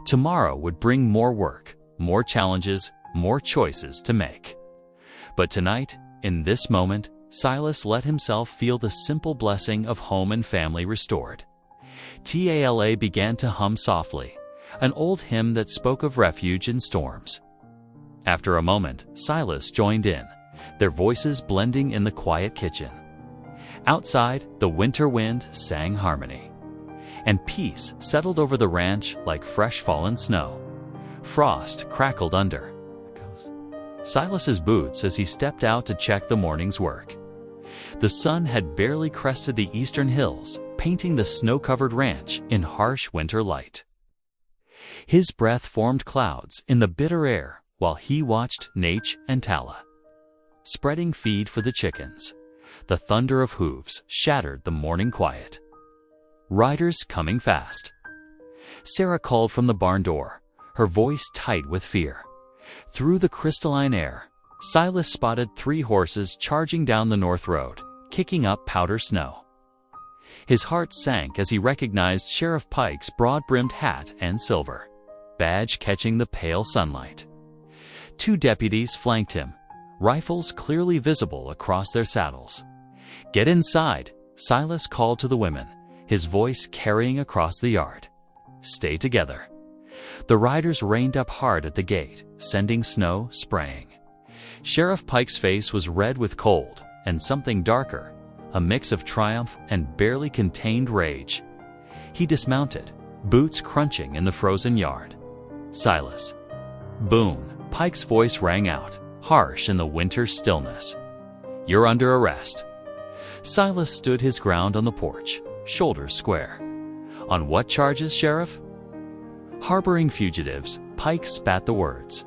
Tomorrow would bring more work, more challenges, more choices to make. But tonight, in this moment, Silas let himself feel the simple blessing of home and family restored. Tala began to hum softly, an old hymn that spoke of refuge in storms. After a moment, Silas joined in, their voices blending in the quiet kitchen. Outside, the winter wind sang harmony. and peace settled over the ranch like fresh fallen snow. Frost crackled under Silas's boots as he stepped out to check the morning's work. The sun had barely crested the eastern hills, painting the snow-covered ranch in harsh winter light. His breath formed clouds in the bitter air while he watched Nate and Tala spreading feed for the chickens. The thunder of hooves shattered the morning quiet. Riders coming fast. Sarah called from the barn door, her voice tight with fear. Through the crystalline air, Silas spotted 3 horses charging down the north road, kicking up powder snow. His heart sank as he recognized Sheriff Pike's broad-brimmed hat and silver badge catching the pale sunlight. 2 deputies flanked him, rifles clearly visible across their saddles. "Get inside," Silas called to the women, his voice carrying across the yard. "Stay together." The riders reined up hard at the gate, sending snow spraying. Sheriff Pike's face was red with cold and something darker, a mix of triumph and barely contained rage. He dismounted, boots crunching in the frozen yard. "Silas." "Boone," Pike's voice rang out, harsh in the winter stillness. "You're under arrest." Silas stood his ground on the porch, shoulders square. "On what charges, Sheriff?" Harboring fugitives, Pike spat the words.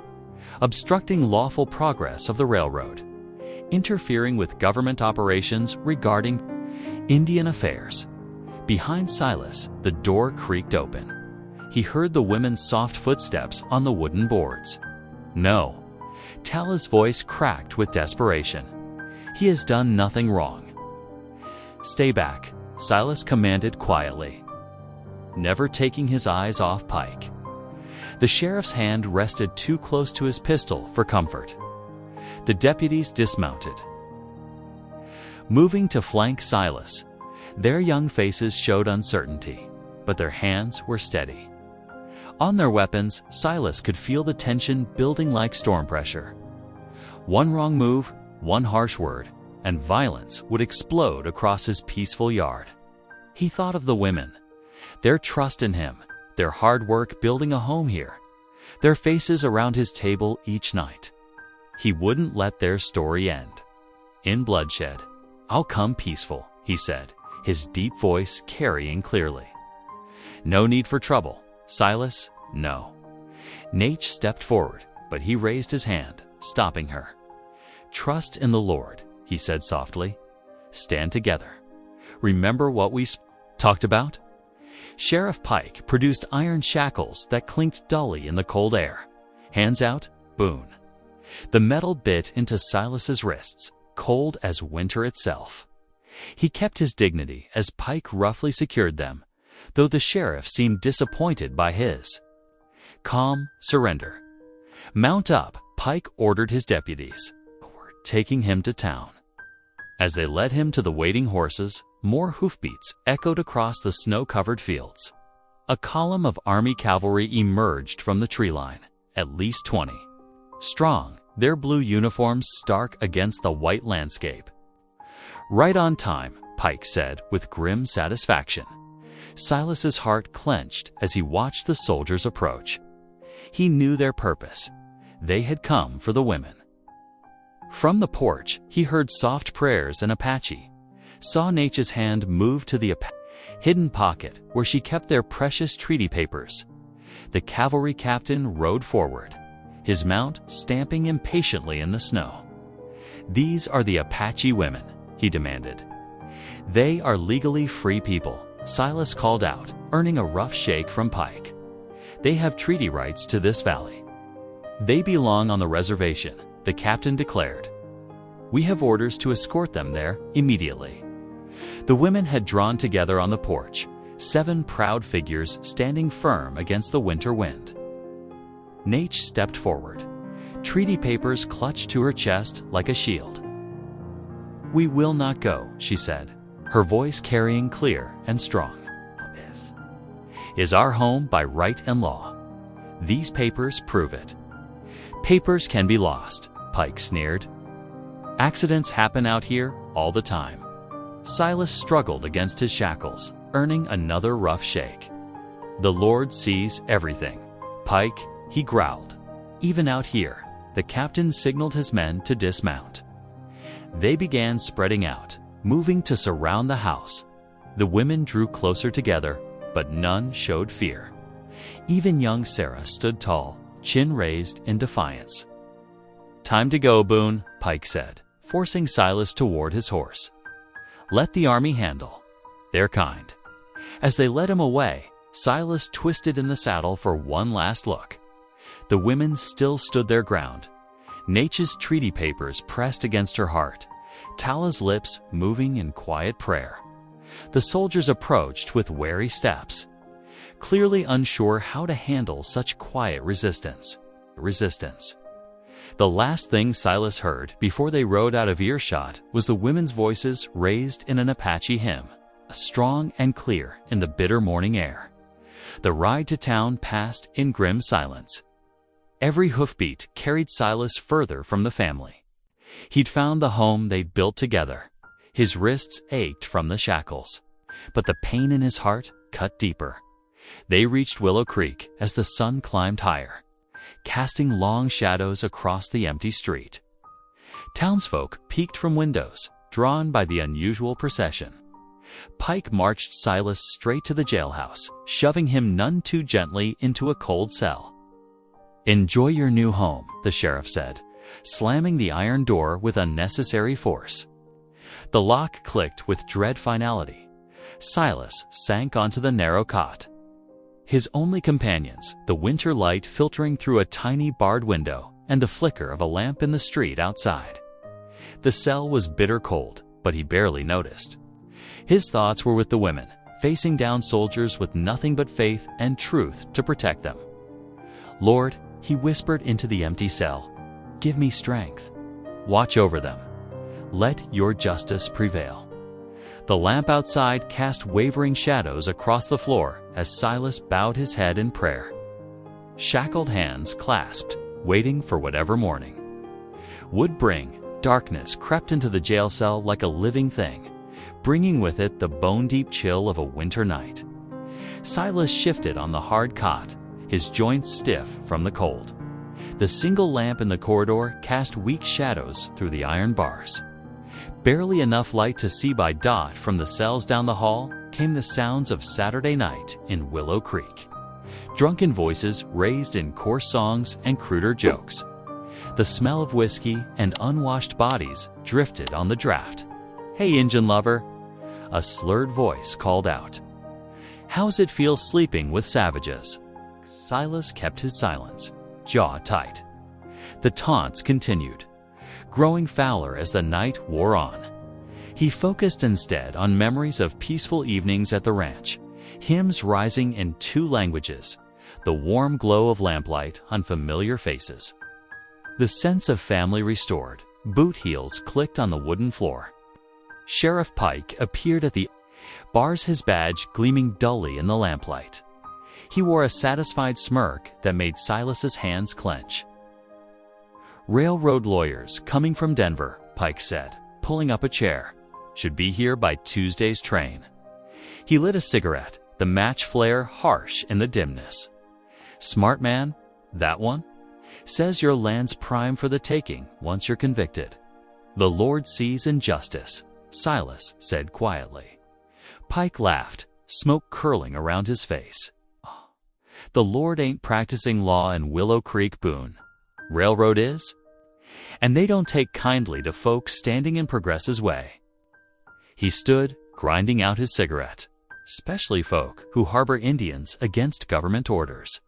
"Obstructing lawful progress of the railroad. Interfering with government operations regarding Indian affairs." Behind Silas, the door creaked open. He heard the women's soft footsteps on the wooden boards. "No." Tala's voice cracked with desperation. "He has done nothing wrong." "Stay back," Silas commanded quietly, never taking his eyes off Pike. The sheriff's hand rested too close to his pistol for comfort. The deputies dismounted, moving to flank Silas. Their young faces showed uncertainty, but their hands were steady. On their weapons, Silas could feel the tension building like storm pressure. One wrong move, one harsh word, and violence would explode across his peaceful yard. He thought of the women, their trust in him, their hard work building a home here, their faces around his table each night. He wouldn't let their story end in bloodshed. "I'll come peaceful," he said, his deep voice carrying clearly. "No need for trouble, Silas, no." Nate stepped forward, but he raised his hand, stopping her. "Trust in the Lord," he said softly. "Stand together. Remember what we talked about?" Sheriff Pike produced iron shackles that clinked dully in the cold air. "Hands out, Boone." The metal bit into Silas's wrists, cold as winter itself. He kept his dignity as Pike roughly secured them, though the sheriff seemed disappointed by his calm surrender. "Mount up," Pike ordered his deputies, taking him to town. As they led him to the waiting horses, more hoofbeats echoed across the snow-covered fields. A column of Army cavalry emerged from the tree line, at least 20. Strong, their blue uniforms stark against the white landscape. "Right on time," Pike said with grim satisfaction. Silas's heart clenched as he watched the soldiers approach. He knew their purpose. They had come for the women. From the porch, he heard soft prayers in Apache, saw Nature's hand move to the hidden pocket where she kept their precious treaty papers. The cavalry captain rode forward, his mount stamping impatiently in the snow. "These are the Apache women," he demanded. "They are legally free people," Silas called out, earning a rough shake from Pike. "They have treaty rights to this valley. They belong on the reservation," the captain declared. "We have orders to escort them there immediately." The women had drawn together on the porch, 7 proud figures standing firm against the winter wind. Nate stepped forward, treaty papers clutched to her chest like a shield. "We will not go," she said, her voice carrying clear and strong. "This is our home by right and law. These papers prove it." "Papers can be lost," Pike sneered. "Accidents happen out here all the time." Silas struggled against his shackles, earning another rough shake. The Lord sees everything. Pike, he growled. Even out here, the captain signaled his men to dismount. They began spreading out, moving to surround the house. The women drew closer together, but none showed fear. Even young Sarah stood tall, chin raised in defiance. "Time to go, Boone," Pike said, forcing Silas toward his horse. "Let the army handle. They're kind." As they led him away, Silas twisted in the saddle for one last look. The women still stood their ground. Nature's treaty papers pressed against her heart, Tala's lips moving in quiet prayer. The soldiers approached with wary steps, clearly unsure how to handle such quiet resistance. The last thing Silas heard before they rode out of earshot was the women's voices raised in an Apache hymn, strong and clear in the bitter morning air. The ride to town passed in grim silence. Every hoofbeat carried Silas further from the family. He'd found the home they'd built together. His wrists ached from the shackles, but the pain in his heart cut deeper. They reached Willow Creek as the sun climbed higher, casting long shadows across the empty street. Townsfolk peeked from windows, drawn by the unusual procession. Pike marched Silas straight to the jailhouse, shoving him none too gently into a cold cell. "Enjoy your new home," the sheriff said, slamming the iron door with unnecessary force. The lock clicked with dread finality. Silas sank onto the narrow cot. His only companions, the winter light filtering through a tiny barred window and the flicker of a lamp in the street outside. The cell was bitter cold, but he barely noticed. His thoughts were with the women, facing down soldiers with nothing but faith and truth to protect them. "Lord," he whispered into the empty cell, "give me strength. Watch over them. Let your justice prevail." The lamp outside cast wavering shadows across the floor as Silas bowed his head in prayer. Shackled hands clasped, waiting for whatever morning would bring. Darkness crept into the jail cell like a living thing, bringing with it the bone-deep chill of a winter night. Silas shifted on the hard cot, his joints stiff from the cold. The single lamp in the corridor cast weak shadows through the iron bars. Barely enough light to see by dot from the cells down the hall came the sounds of Saturday night in Willow Creek. Drunken voices raised in coarse songs and cruder jokes. The smell of whiskey and unwashed bodies drifted on the draft. "Hey, Injun lover," a slurred voice called out. "How's it feel sleeping with savages?" Silas kept his silence, jaw tight. The taunts continued, growing fouler as the night wore on. He focused instead on memories of peaceful evenings at the ranch, hymns rising in 2 languages, the warm glow of lamplight on familiar faces. The sense of family restored, boot heels clicked on the wooden floor. Sheriff Pike appeared at the bars, his badge gleaming dully in the lamplight. He wore a satisfied smirk that made Silas's hands clench. "Railroad lawyers coming from Denver," Pike said, pulling up a chair. "Should be here by Tuesday's train." He lit a cigarette, the match flare harsh in the dimness. "Smart man, that one? Says your land's prime for the taking once you're convicted." "The Lord sees injustice," Silas said quietly. Pike laughed, smoke curling around his face. "The Lord ain't practicing law in Willow Creek, Boone. Railroad is? And they don't take kindly to folks standing in Progress's way." He stood, grinding out his cigarette. "Especially folk who harbor Indians against government orders."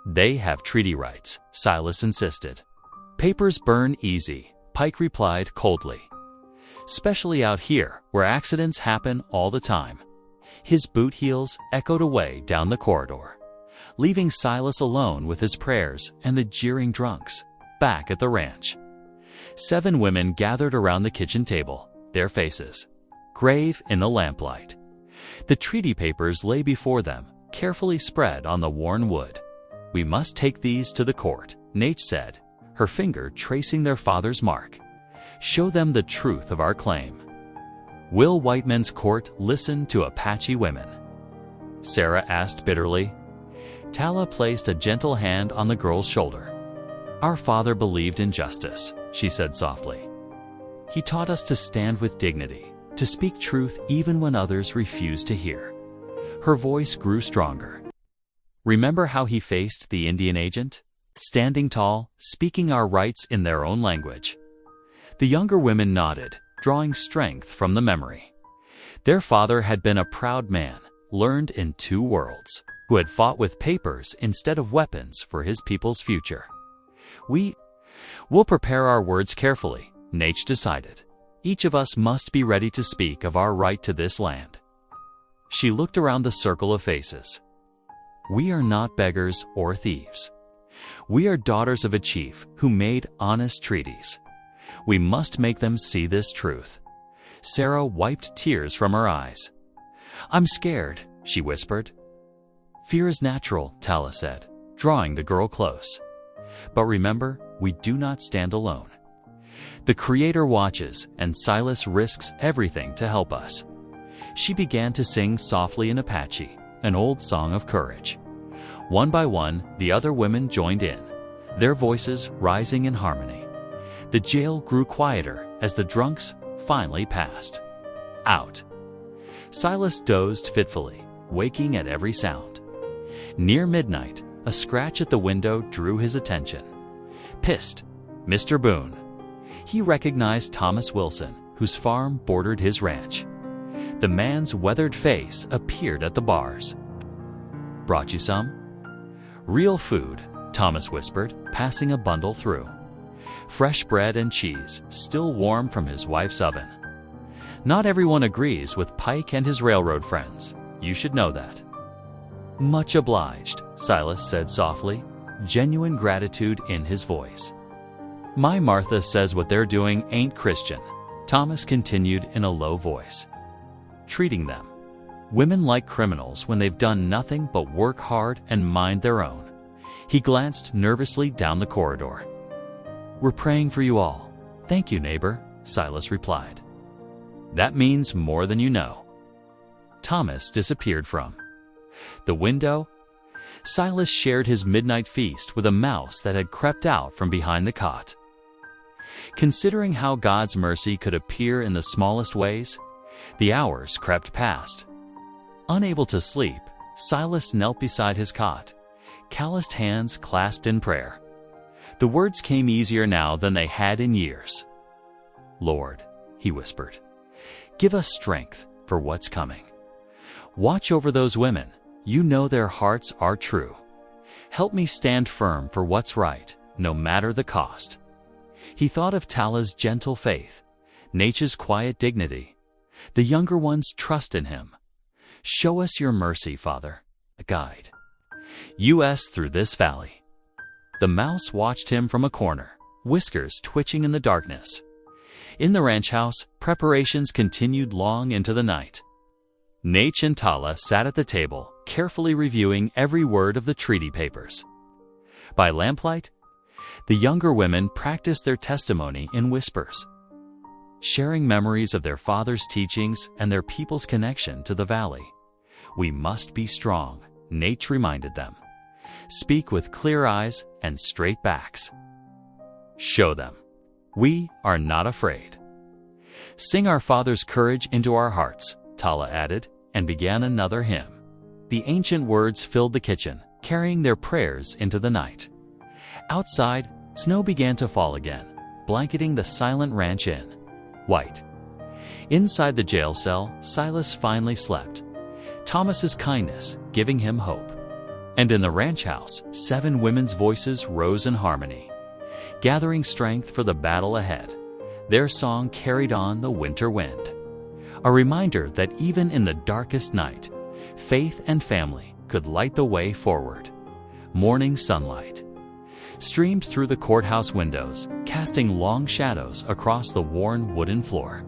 "They have treaty rights," Silas insisted. "Papers burn easy," Pike replied coldly. "Especially out here, where accidents happen all the time." His boot heels echoed away down the corridor, leaving Silas alone with his prayers and the jeering drunks. Back at the ranch, 7 women gathered around the kitchen table, their faces grave in the lamplight. The treaty papers lay before them, carefully spread on the worn wood. "We must take these to the court," Nate said, her finger tracing their father's mark. "Show them the truth of our claim." Will white men's court listen to Apache women? Sarah asked bitterly. Tala placed a gentle hand on the girl's shoulder. Our father believed in justice, she said softly. He taught us to stand with dignity, to speak truth even when others refused to hear. Her voice grew stronger. Remember how he faced the Indian agent? Standing tall, speaking our rights in their own language. The younger women nodded, drawing strength from the memory. Their father had been a proud man, learned in two worlds, who had fought with papers instead of weapons for his people's future. We'll prepare our words carefully, Nate decided. Each of us must be ready to speak of our right to this land. She looked around the circle of faces. We are not beggars or thieves. We are daughters of a chief who made honest treaties. We must make them see this truth. Sarah wiped tears from her eyes. I'm scared, she whispered. Fear is natural, Tala said, drawing the girl close. But remember, we do not stand alone. The Creator watches, and Silas risks everything to help us. She began to sing softly in Apache, an old song of courage. One by one, the other women joined in, their voices rising in harmony. The jail grew quieter as the drunks finally passed. Out. Silas dozed fitfully, waking at every sound. Near midnight, a scratch at the window drew his attention. Psst, Mr. Boone. He recognized Thomas Wilson, whose farm bordered his ranch. The man's weathered face appeared at the bars. Brought you some? Real food, Thomas whispered, passing a bundle through. Fresh bread and cheese, still warm from his wife's oven. Not everyone agrees with Pike and his railroad friends. You should know that. Much obliged, Silas said softly, genuine gratitude in his voice. My Martha says what they're doing ain't Christian, Thomas continued in a low voice. Treating them. Women like criminals when they've done nothing but work hard and mind their own. He glanced nervously down the corridor. We're praying for you all. Thank you, neighbor, Silas replied. That means more than you know. Thomas disappeared from the window. Silas shared his midnight feast with a mouse that had crept out from behind the cot. Considering how God's mercy could appear in the smallest ways, the hours crept past. Unable to sleep, Silas knelt beside his cot, calloused hands clasped in prayer. The words came easier now than they had in years. Lord, he whispered, give us strength for what's coming. Watch over those women. You know their hearts are true. Help me stand firm for what's right, no matter the cost. He thought of Tala's gentle faith, Nature's quiet dignity, the younger one's trust in him. Show us your mercy, Father, a guide. U.S. through this valley. The mouse watched him from a corner, whiskers twitching in the darkness. In the ranch house, preparations continued long into the night. Nate and Tala sat at the table, carefully reviewing every word of the treaty papers. By lamplight, the younger women practiced their testimony in whispers, sharing memories of their father's teachings and their people's connection to the valley. We must be strong, Nate reminded them. Speak with clear eyes and straight backs. Show them. We are not afraid. Sing our father's courage into our hearts, Tala added, and began another hymn. The ancient words filled the kitchen, carrying their prayers into the night. Outside, snow began to fall again, blanketing the silent ranch inn. White. Inside the jail cell, Silas finally slept. Thomas's kindness giving him hope. And in the ranch house, 7 women's voices rose in harmony, gathering strength for the battle ahead. Their song carried on the winter wind. A reminder that even in the darkest night, faith and family could light the way forward. Morning sunlight streamed through the courthouse windows, casting long shadows across the worn wooden floor.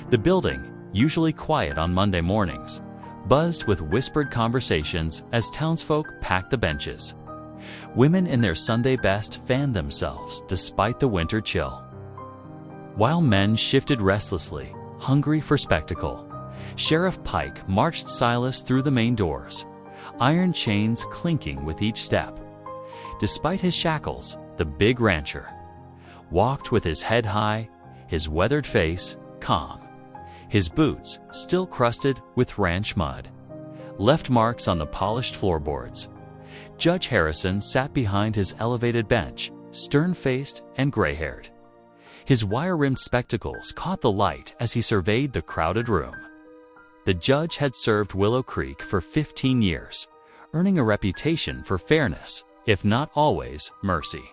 The building, usually quiet on Monday mornings, buzzed with whispered conversations as townsfolk packed the benches. Women in their Sunday best fanned themselves despite the winter chill. While men shifted restlessly, hungry for spectacle. Sheriff Pike marched Silas through the main doors, iron chains clinking with each step. Despite his shackles, the big rancher walked with his head high, his weathered face calm. His boots, still crusted with ranch mud, left marks on the polished floorboards. Judge Harrison sat behind his elevated bench, stern-faced and gray-haired. His wire-rimmed spectacles caught the light as he surveyed the crowded room. The judge had served Willow Creek for 15 years, earning a reputation for fairness, if not always mercy.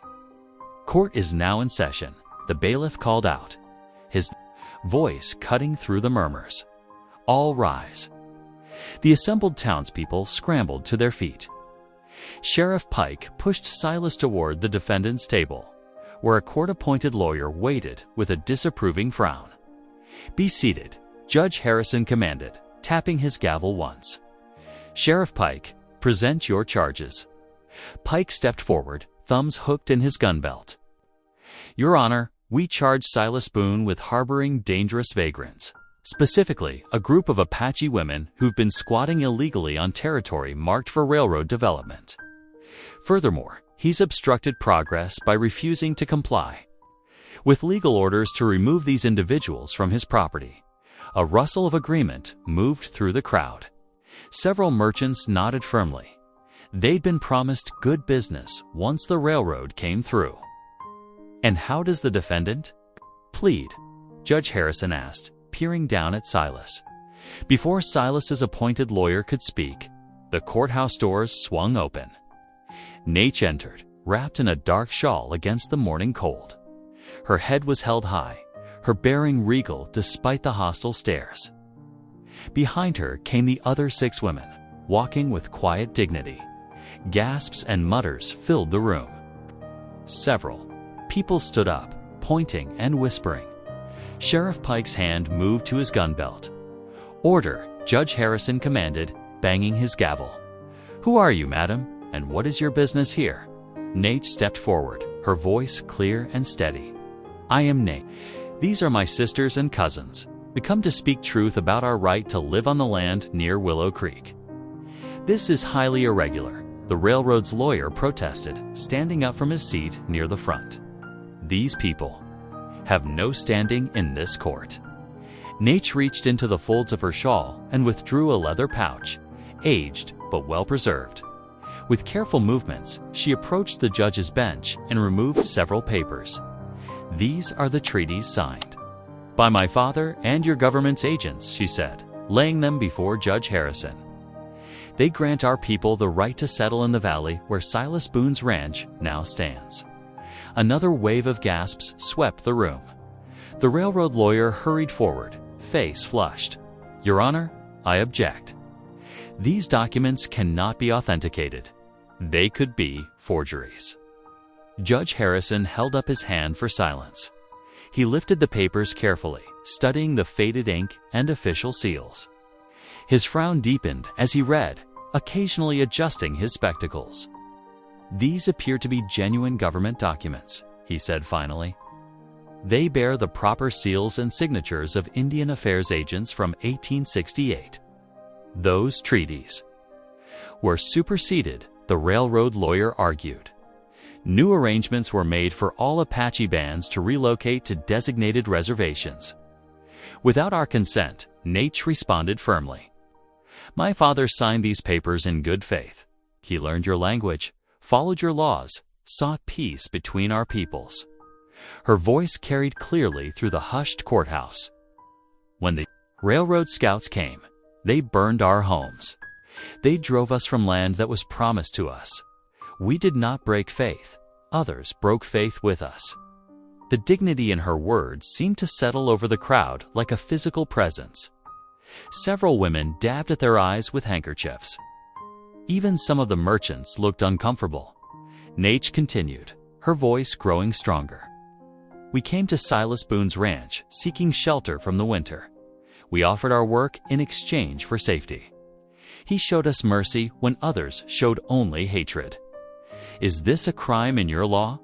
Court is now in session, the bailiff called out, his voice cutting through the murmurs. All rise. The assembled townspeople scrambled to their feet. Sheriff Pike pushed Silas toward the defendant's table, where a court-appointed lawyer waited with a disapproving frown. Be seated, Judge Harrison commanded, tapping his gavel once. Sheriff Pike, present your charges. Pike stepped forward, thumbs hooked in his gun belt. Your Honor, we charge Silas Boone with harboring dangerous vagrants, specifically a group of Apache women who've been squatting illegally on territory marked for railroad development. Furthermore, he's obstructed progress by refusing to comply with legal orders to remove these individuals from his property. A rustle of agreement moved through the crowd. Several merchants nodded firmly. They'd been promised good business once the railroad came through. And how does the defendant plead? Judge Harrison asked, peering down at Silas. Before Silas's appointed lawyer could speak, the courthouse doors swung open. Nache entered, wrapped in a dark shawl against the morning cold. Her head was held high, her bearing regal despite the hostile stares. Behind her came the other 6 women, walking with quiet dignity. Gasps and mutters filled the room. Several people stood up, pointing and whispering. Sheriff Pike's hand moved to his gun belt. Order, Judge Harrison commanded, banging his gavel. Who are you, madam, and what is your business here? Nache stepped forward, her voice clear and steady. I am Nache. These are my sisters and cousins. We come to speak truth about our right to live on the land near Willow Creek. This is highly irregular, the railroad's lawyer protested, standing up from his seat near the front. These people have no standing in this court. Nache reached into the folds of her shawl and withdrew a leather pouch, aged but well preserved. With careful movements, she approached the judge's bench and removed several papers. These are the treaties signed by my father and your government's agents, she said, laying them before Judge Harrison. They grant our people the right to settle in the valley where Silas Boone's ranch now stands. Another wave of gasps swept the room. The railroad lawyer hurried forward, face flushed. Your Honor, I object. These documents cannot be authenticated. They could be forgeries. Judge Harrison held up his hand for silence. He lifted the papers carefully, studying the faded ink and official seals. His frown deepened as he read, occasionally adjusting his spectacles. These appear to be genuine government documents, he said finally. They bear the proper seals and signatures of Indian Affairs agents from 1868. Those treaties were superseded, the railroad lawyer argued. New arrangements were made for all Apache bands to relocate to designated reservations. Without our consent, Nache responded firmly. My father signed these papers in good faith. He learned your language, followed your laws, sought peace between our peoples. Her voice carried clearly through the hushed courthouse. When the railroad scouts came, they burned our homes. They drove us from land that was promised to us. We did not break faith. Others broke faith with us. The dignity in her words seemed to settle over the crowd like a physical presence. Several women dabbed at their eyes with handkerchiefs. Even some of the merchants looked uncomfortable. Nache continued, her voice growing stronger. We came to Silas Boone's ranch, seeking shelter from the winter. We offered our work in exchange for safety. He showed us mercy when others showed only hatred. Is this a crime in your law?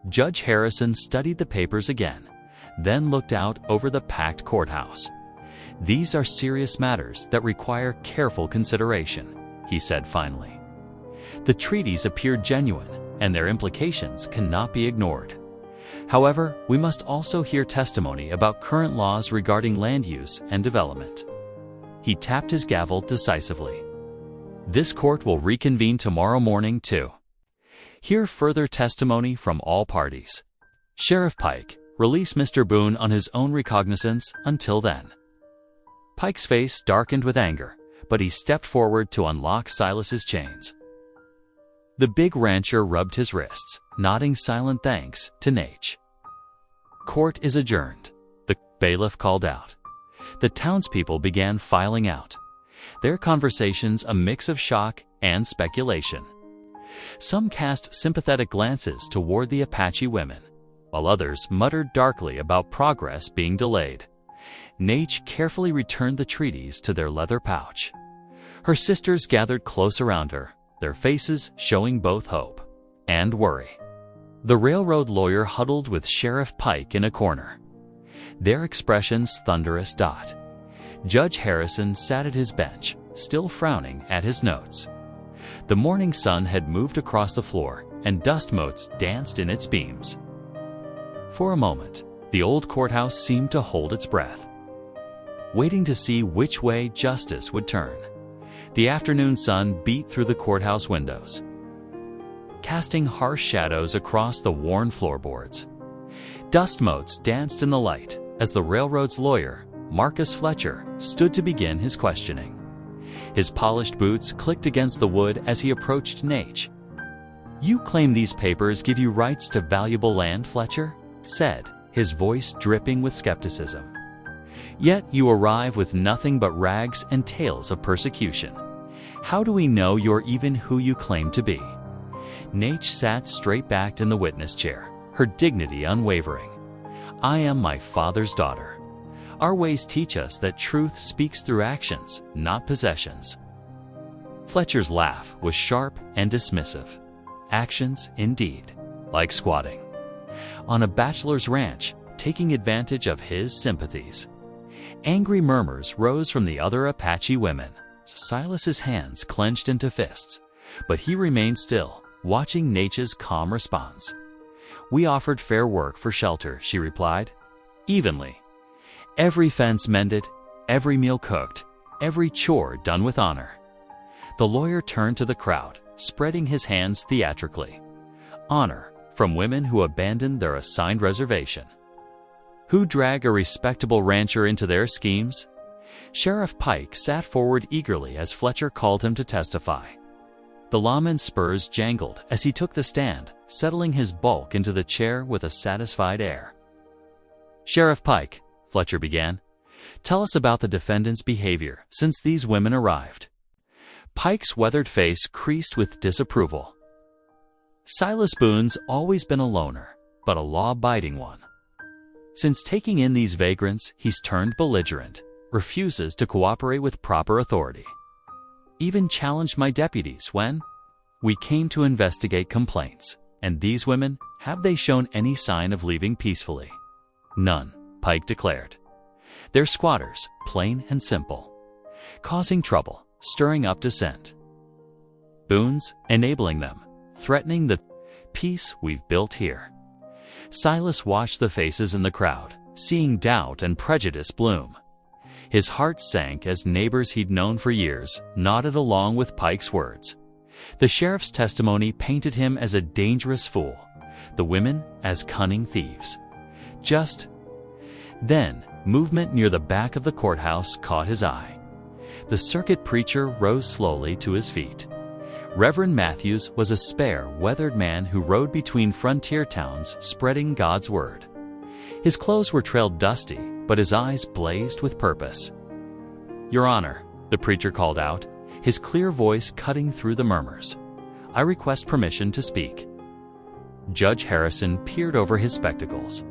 Judge Harrison studied the papers again, then looked out over the packed courthouse. "These are serious matters that require careful consideration," he said finally. "The treaties appear genuine, and their implications cannot be ignored. However, we must also hear testimony about current laws regarding land use and development." He tapped his gavel decisively. "This court will reconvene tomorrow morning, too. Hear further testimony from all parties. Sheriff Pike, release Mr. Boone on his own recognizance until then." Pike's face darkened with anger, but he stepped forward to unlock Silas's chains. The big rancher rubbed his wrists, nodding silent thanks to Nate. "Court is adjourned," the bailiff called out. The townspeople began filing out, their conversations a mix of shock and speculation. Some cast sympathetic glances toward the Apache women, while others muttered darkly about progress being delayed. Nate carefully returned the treaties to their leather pouch. Her sisters gathered close around her, their faces showing both hope and worry. The railroad lawyer huddled with Sheriff Pike in a corner, their expressions thunderous. Judge Harrison sat at his bench, still frowning at his notes. The morning sun had moved across the floor, and dust motes danced in its beams. For a moment, the old courthouse seemed to hold its breath, waiting to see which way justice would turn. The afternoon sun beat through the courthouse windows, casting harsh shadows across the worn floorboards. Dust motes danced in the light as the railroad's lawyer, Marcus Fletcher, stood to begin his questioning. His polished boots clicked against the wood as he approached Nate. "You claim these papers give you rights to valuable land," Fletcher said, his voice dripping with skepticism. "Yet you arrive with nothing but rags and tales of persecution. How do we know you're even who you claim to be?" Nate sat straight-backed in the witness chair, her dignity unwavering. "I am my father's daughter. Our ways teach us that truth speaks through actions, not possessions." Fletcher's laugh was sharp and dismissive. Actions, indeed, like squatting on a bachelor's ranch, taking advantage of his sympathies. Angry murmurs rose from the other Apache women. Silas's hands clenched into fists, but he remained still, watching Nate's calm response. "We offered fair work for shelter," she replied, evenly. "Every fence mended, every meal cooked, every chore done with honor." The lawyer turned to the crowd, spreading his hands theatrically. "Honor from women who abandoned their assigned reservation, who drag a respectable rancher into their schemes." Sheriff Pike sat forward eagerly as Fletcher called him to testify. The lawman's spurs jangled as he took the stand, settling his bulk into the chair with a satisfied air. "Sheriff Pike," Fletcher began, "tell us about the defendant's behavior since these women arrived." Pike's weathered face creased with disapproval. "Silas Boone's always been a loner, but a law-abiding one. Since taking in these vagrants, he's turned belligerent, refuses to cooperate with proper authority. Even challenged my deputies when we came to investigate complaints. And these women, have they shown any sign of leaving peacefully?" "None," Pike declared. "They're squatters, plain and simple, causing trouble, stirring up dissent. Boone's enabling them, threatening the peace we've built here." Silas watched the faces in the crowd, seeing doubt and prejudice bloom. His heart sank as neighbors he'd known for years nodded along with Pike's words. The sheriff's testimony painted him as a dangerous fool, the women as cunning thieves. Just then, movement near the back of the courthouse caught his eye. The circuit preacher rose slowly to his feet. Reverend Matthews was a spare, weathered man who rode between frontier towns spreading God's word. His clothes were trailed dusty, but his eyes blazed with purpose. "Your Honor," the preacher called out, his clear voice cutting through the murmurs, "I request permission to speak." Judge Harrison peered over his spectacles.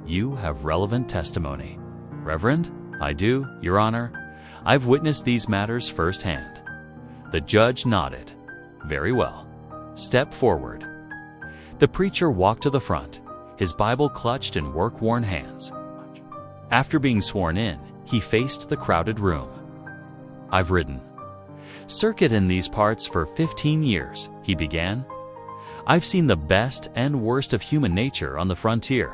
"You have relevant testimony." "Reverend, I do, Your Honor. I've witnessed these matters firsthand." The judge nodded. "Very well. Step forward." The preacher walked to the front, his Bible clutched in work-worn hands. After being sworn in, he faced the crowded room. "I've ridden circuit in these parts for 15 years, he began. "I've seen the best and worst of human nature on the frontier.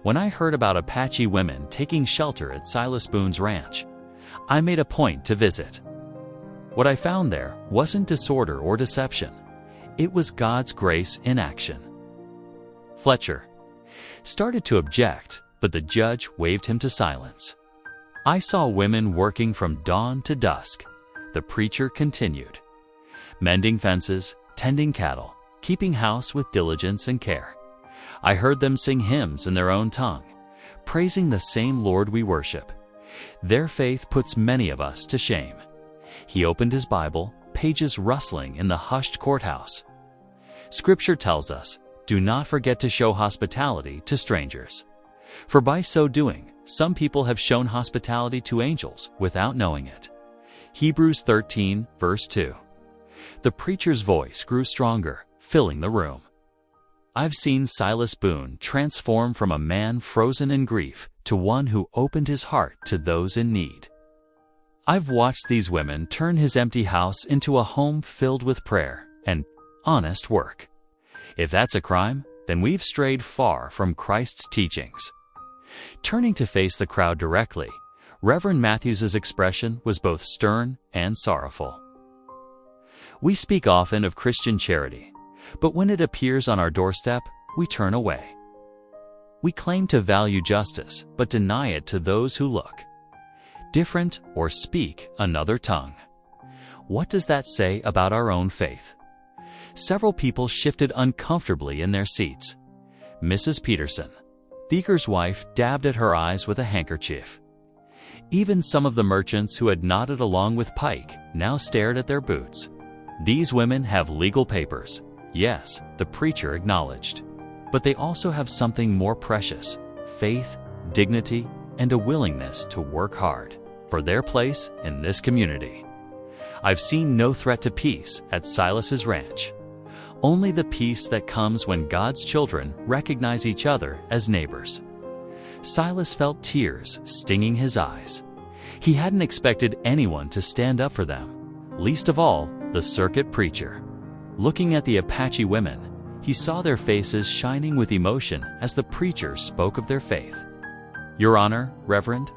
When I heard about Apache women taking shelter at Silas Boone's ranch, I made a point to visit. What I found there wasn't disorder or deception. It was God's grace in action." Fletcher started to object, but the judge waved him to silence. "I saw women working from dawn to dusk," the preacher continued. "Mending fences, tending cattle, keeping house with diligence and care. I heard them sing hymns in their own tongue, praising the same Lord we worship. Their faith puts many of us to shame." He opened his Bible, pages rustling in the hushed courthouse. "Scripture tells us, do not forget to show hospitality to strangers. For by so doing, some people have shown hospitality to angels without knowing it." Hebrews 13, verse 2. The preacher's voice grew stronger, filling the room. "I've seen Silas Boone transform from a man frozen in grief to one who opened his heart to those in need. I've watched these women turn his empty house into a home filled with prayer and honest work. If that's a crime, then we've strayed far from Christ's teachings." Turning to face the crowd directly, Reverend Matthews's expression was both stern and sorrowful. "We speak often of Christian charity, but when it appears on our doorstep, we turn away. We claim to value justice, but deny it to those who look different or speak another tongue. What does that say about our own faith?" Several people shifted uncomfortably in their seats. Mrs. Peterson, Thieker's wife, dabbed at her eyes with a handkerchief. Even some of the merchants who had nodded along with Pike now stared at their boots. "These women have legal papers," yes, the preacher acknowledged. "But they also have something more precious: faith, dignity, and a willingness to work hard for their place in this community. I've seen no threat to peace at Silas's ranch. Only the peace that comes when God's children recognize each other as neighbors." Silas felt tears stinging his eyes. He hadn't expected anyone to stand up for them, least of all the circuit preacher. Looking at the Apache women, he saw their faces shining with emotion as the preacher spoke of their faith. "Your Honor, Reverend,"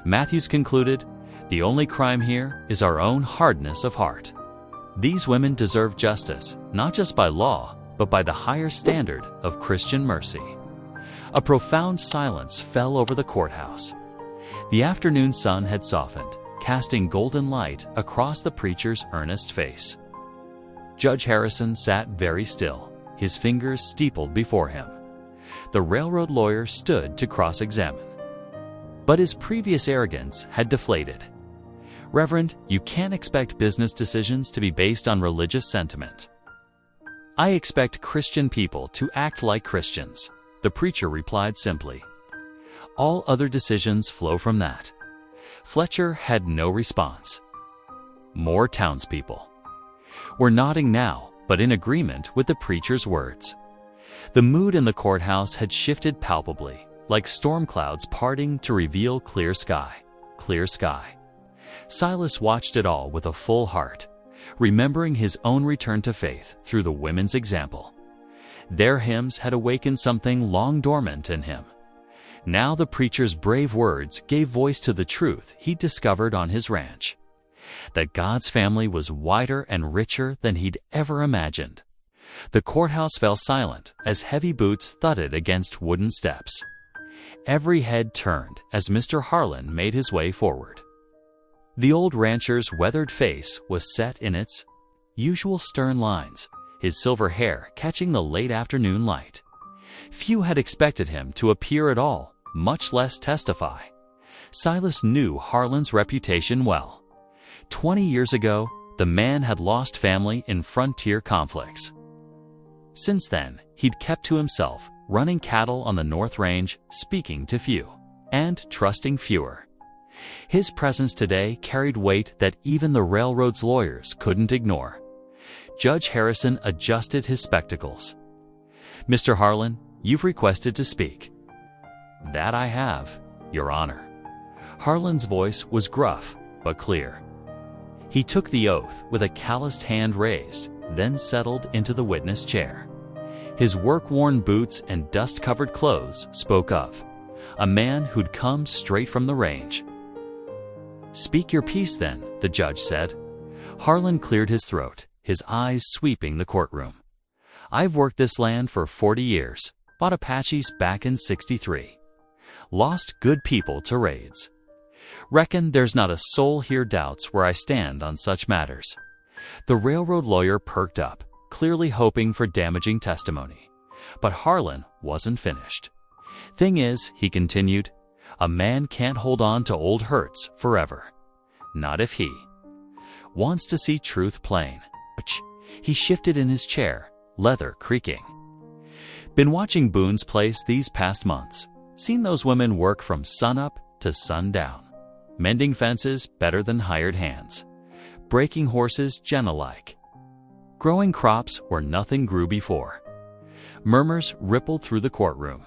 Matthews concluded, "the only crime here is our own hardness of heart. These women deserve justice, not just by law, but by the higher standard of Christian mercy." A profound silence fell over the courthouse. The afternoon sun had softened, casting golden light across the preacher's earnest face. Judge Harrison sat very still, his fingers steepled before him. The railroad lawyer stood to cross-examine. But his previous arrogance had deflated. "Reverend, you can't expect business decisions to be based on religious sentiment." "I expect Christian people to act like Christians," the preacher replied simply. "All other decisions flow from that." Fletcher had no response. More townspeople were nodding now, but in agreement with the preacher's words. The mood in the courthouse had shifted palpably, like storm clouds parting to reveal clear sky. Clear sky. Silas watched it all with a full heart, remembering his own return to faith through the women's example. Their hymns had awakened something long dormant in him. Now the preacher's brave words gave voice to the truth he'd discovered on his ranch: that God's family was wider and richer than he'd ever imagined. The courthouse fell silent as heavy boots thudded against wooden steps. Every head turned as Mr. Harlan made his way forward. The old rancher's weathered face was set in its usual stern lines, his silver hair catching the late afternoon light. Few had expected him to appear at all, much less testify. Silas knew Harlan's reputation well. 20 years ago, the man had lost family in frontier conflicts. Since then, he'd kept to himself, running cattle on the North Range, speaking to few, and trusting fewer. His presence today carried weight that even the railroad's lawyers couldn't ignore. Judge Harrison adjusted his spectacles. "Mr. Harlan, you've requested to speak." "That I have, Your Honor." Harlan's voice was gruff but clear. He took the oath with a calloused hand raised, then settled into the witness chair. His work-worn boots and dust-covered clothes spoke of a man who'd come straight from the range. "Speak your piece then," the judge said. Harlan cleared his throat, his eyes sweeping the courtroom. "I've worked this land for 40 years, fought Apaches back in '63. Lost good people to raids. Reckon there's not a soul here doubts where I stand on such matters." The railroad lawyer perked up, clearly hoping for damaging testimony. But Harlan wasn't finished. "Thing is," he continued, "a man can't hold on to old hurts forever. Not if he wants to see truth plain." He shifted in his chair, leather creaking. "Been watching Boone's place these past months. Seen those women work from sunup to sundown. Mending fences better than hired hands. Breaking horses gen-alike. Growing crops where nothing grew before." Murmurs rippled through the courtroom.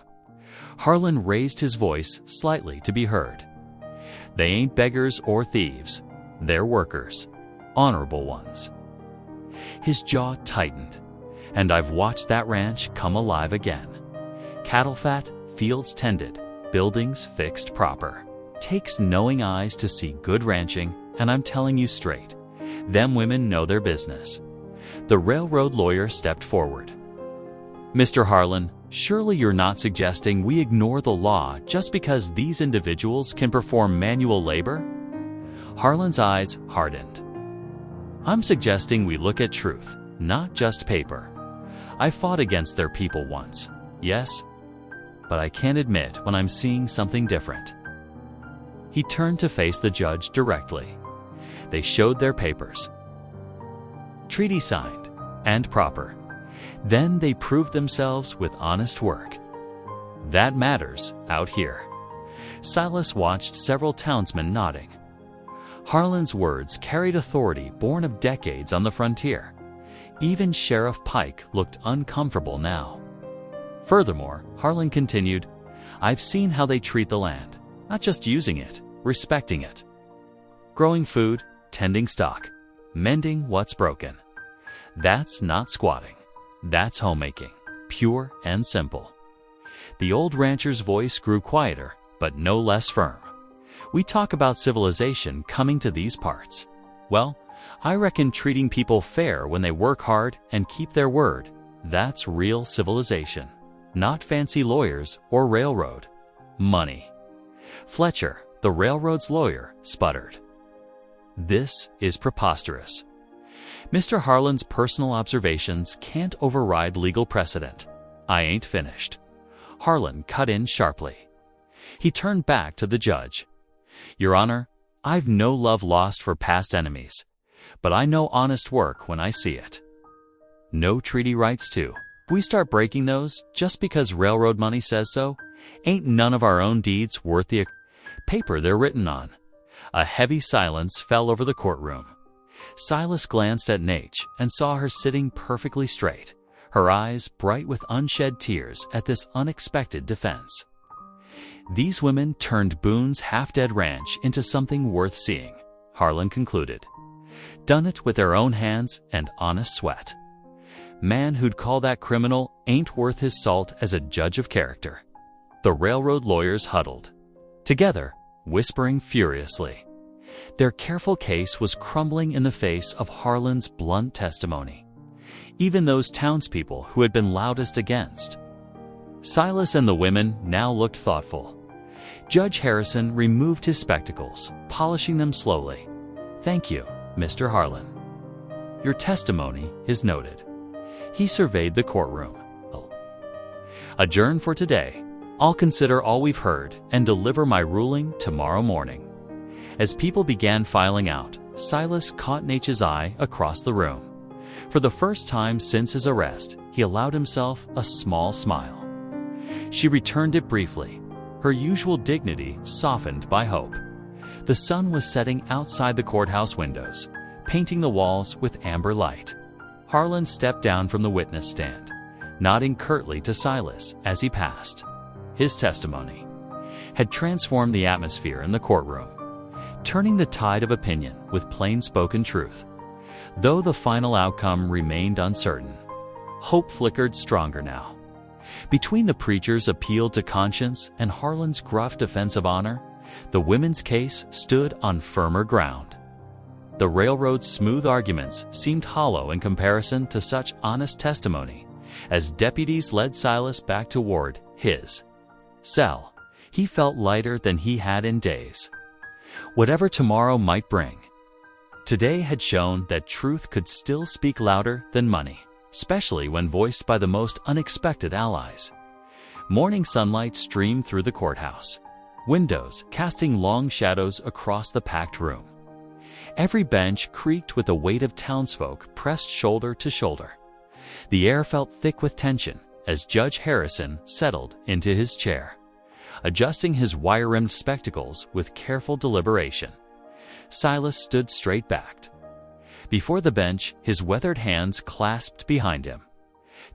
Harlan raised his voice slightly to be heard. "They ain't beggars or thieves. They're workers. Honorable ones." His jaw tightened. "And I've watched that ranch come alive again. Cattle fat, fields tended, buildings fixed proper. Takes knowing eyes to see good ranching, and I'm telling you straight, them women know their business." The railroad lawyer stepped forward. "Mr. Harlan, surely you're not suggesting we ignore the law just because these individuals can perform manual labor?" Harlan's eyes hardened. "I'm suggesting we look at truth, not just paper. I fought against their people once, yes, but I can't admit when I'm seeing something different." He turned to face the judge directly. They showed their papers. Treaty signed and proper. Then they proved themselves with honest work. That matters out here. Silas watched several townsmen nodding. Harlan's words carried authority born of decades on the frontier. Even Sheriff Pike looked uncomfortable now. Furthermore, Harlan continued, "I've seen how they treat the land, not just using it, respecting it. Growing food, tending stock, mending what's broken. That's not squatting. That's homemaking, pure and simple." The old rancher's voice grew quieter, but no less firm. "We talk about civilization coming to these parts. Well, I reckon treating people fair when they work hard and keep their word, that's real civilization. Not fancy lawyers or railroad. Money." Fletcher, the railroad's lawyer, sputtered. "This is preposterous. Mr. Harlan's personal observations can't override legal precedent. I ain't finished." Harlan cut in sharply. He turned back to the judge. "Your Honor, I've no love lost for past enemies, but I know honest work when I see it. No treaty rights too. If we start breaking those just because railroad money says so, ain't none of our own deeds worth the paper they're written on." A heavy silence fell over the courtroom. Silas glanced at Nate and saw her sitting perfectly straight, her eyes bright with unshed tears at this unexpected defense. "These women turned Boone's half-dead ranch into something worth seeing," Harlan concluded. "Done it with their own hands and honest sweat. Man who'd call that criminal ain't worth his salt as a judge of character." The railroad lawyers huddled together, whispering furiously. Their careful case was crumbling in the face of Harlan's blunt testimony. Even those townspeople who had been loudest against. Silas and the women now looked thoughtful. Judge Harrison removed his spectacles, polishing them slowly. "Thank you, Mr. Harlan. Your testimony is noted." He surveyed the courtroom. "Adjourn for today. I'll consider all we've heard and deliver my ruling tomorrow morning." As people began filing out, Silas caught Nate's eye across the room. For the first time since his arrest, he allowed himself a small smile. She returned it briefly, her usual dignity softened by hope. The sun was setting outside the courthouse windows, painting the walls with amber light. Harlan stepped down from the witness stand, nodding curtly to Silas as he passed. His testimony had transformed the atmosphere in the courtroom, turning the tide of opinion with plain-spoken truth. Though the final outcome remained uncertain, hope flickered stronger now. Between the preacher's appeal to conscience and Harlan's gruff defense of honor, the women's case stood on firmer ground. The railroad's smooth arguments seemed hollow in comparison to such honest testimony. As deputies led Silas back toward his cell, he felt lighter than he had in days. Whatever tomorrow might bring, today had shown that truth could still speak louder than money, especially when voiced by the most unexpected allies. Morning sunlight streamed through the courthouse, windows casting long shadows across the packed room. Every bench creaked with the weight of townsfolk pressed shoulder to shoulder. The air felt thick with tension as Judge Harrison settled into his chair, adjusting his wire-rimmed spectacles with careful deliberation. Silas stood straight-backed. Before the bench, his weathered hands clasped behind him.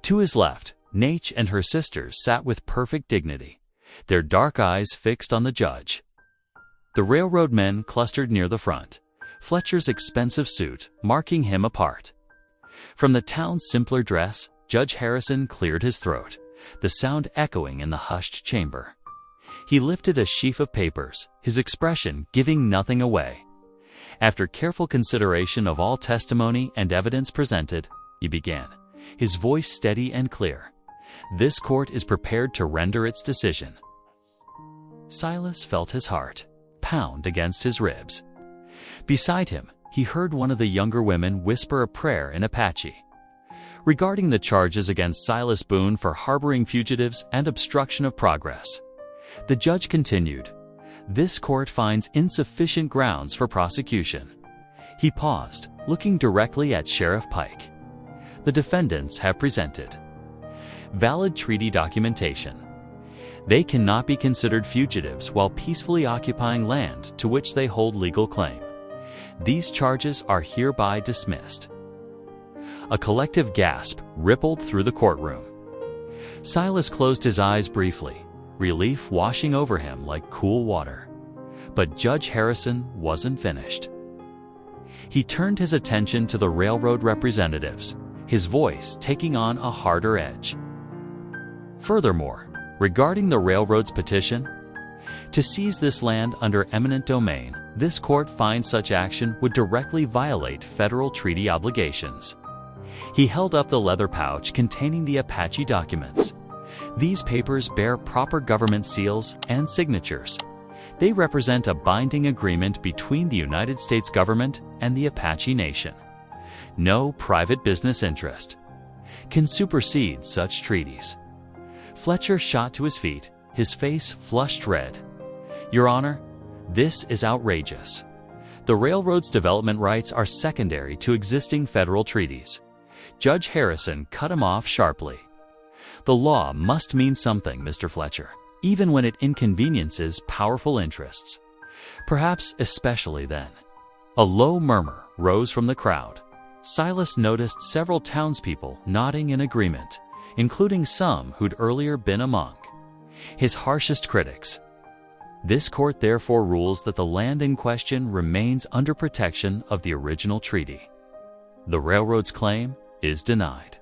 To his left, Nate and her sisters sat with perfect dignity, their dark eyes fixed on the judge. The railroad men clustered near the front, Fletcher's expensive suit marking him apart. From the town's simpler dress, Judge Harrison cleared his throat, the sound echoing in the hushed chamber. He lifted a sheaf of papers, his expression giving nothing away. After careful consideration of all testimony and evidence presented, he began, his voice steady and clear. This court is prepared to render its decision. Silas felt his heart pound against his ribs. Beside him, he heard one of the younger women whisper a prayer in Apache. Regarding the charges against Silas Boone for harboring fugitives and obstruction of progress, the judge continued, "This court finds insufficient grounds for prosecution." He paused, looking directly at Sheriff Pike. "The defendants have presented valid treaty documentation. They cannot be considered fugitives while peacefully occupying land to which they hold legal claim. These charges are hereby dismissed." A collective gasp rippled through the courtroom. Silas closed his eyes briefly, relief washing over him like cool water. But Judge Harrison wasn't finished. He turned his attention to the railroad representatives, his voice taking on a harder edge. Furthermore, regarding the railroad's petition to seize this land under eminent domain, this court finds such action would directly violate federal treaty obligations. He held up the leather pouch containing the Apache documents. These papers bear proper government seals and signatures. They represent a binding agreement between the United States government and the Apache Nation. No private business interest can supersede such treaties. Fletcher shot to his feet, his face flushed red. "Your Honor, this is outrageous. The railroad's development rights are secondary to existing federal treaties." Judge Harrison cut him off sharply. "The law must mean something, Mr. Fletcher, even when it inconveniences powerful interests. Perhaps especially then." A low murmur rose from the crowd. Silas noticed several townspeople nodding in agreement, including some who'd earlier been among his harshest critics. This court therefore rules that the land in question remains under protection of the original treaty. The railroad's claim is denied.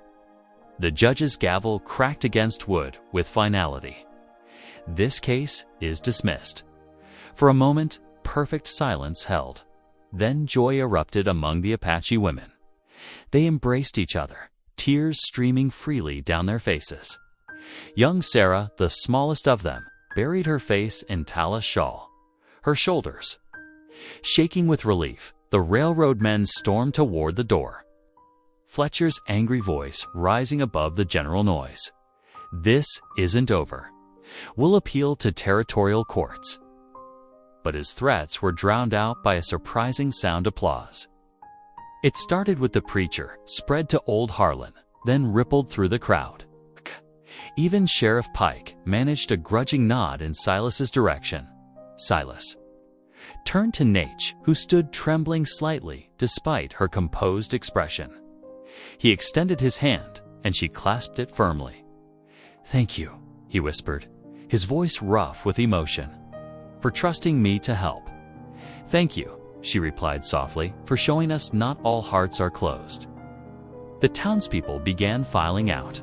The judge's gavel cracked against wood with finality. This case is dismissed. For a moment, perfect silence held. Then joy erupted among the Apache women. They embraced each other, tears streaming freely down their faces. Young Sarah, the smallest of them, buried her face in Tala's shawl. Her shoulders shaking with relief, the railroad men stormed toward the door, Fletcher's angry voice rising above the general noise. "This isn't over. We'll appeal to territorial courts." But his threats were drowned out by a surprising sound applause. It started with the preacher, spread to old Harlan, then rippled through the crowd. Even Sheriff Pike managed a grudging nod in Silas's direction. Silas turned to Nate, who stood trembling slightly despite her composed expression. He extended his hand, and she clasped it firmly. "Thank you," he whispered, his voice rough with emotion, "for trusting me to help." "Thank you," she replied softly, "for showing us not all hearts are closed." The townspeople began filing out,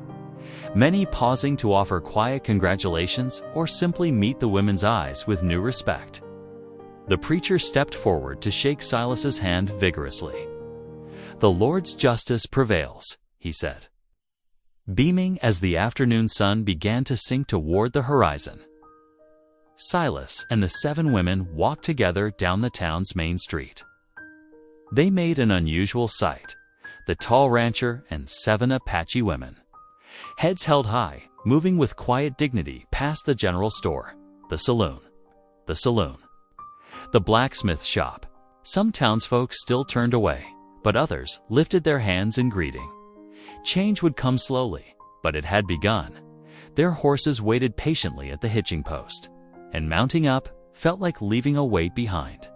many pausing to offer quiet congratulations or simply meet the women's eyes with new respect. The preacher stepped forward to shake Silas's hand vigorously. "The Lord's justice prevails," he said, beaming as the afternoon sun began to sink toward the horizon. Silas and the 7 women walked together down the town's main street. They made an unusual sight, the tall rancher and 7 Apache women, heads held high, moving with quiet dignity past the general store, the saloon, the blacksmith shop. Some townsfolk still turned away, but others lifted their hands in greeting. Change would come slowly, but it had begun. Their horses waited patiently at the hitching post, and mounting up felt like leaving a weight behind.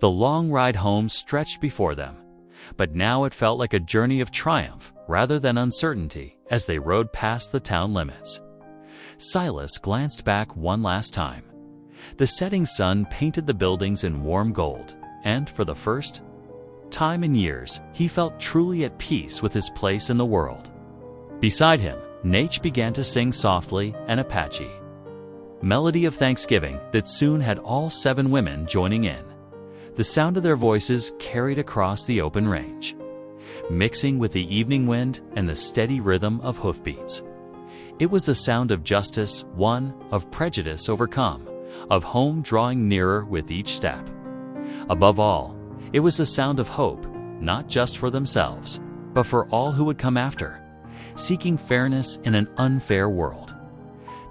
The long ride home stretched before them, but now it felt like a journey of triumph rather than uncertainty as they rode past the town limits. Silas glanced back one last time. The setting sun painted the buildings in warm gold, and for the first time in years, he felt truly at peace with his place in the world. Beside him, Nate began to sing softly an Apache melody of thanksgiving that soon had all 7 women joining in. The sound of their voices carried across the open range, mixing with the evening wind and the steady rhythm of hoofbeats. It was the sound of justice won, of prejudice overcome, of home drawing nearer with each step. Above all, it was the sound of hope, not just for themselves, but for all who would come after, seeking fairness in an unfair world.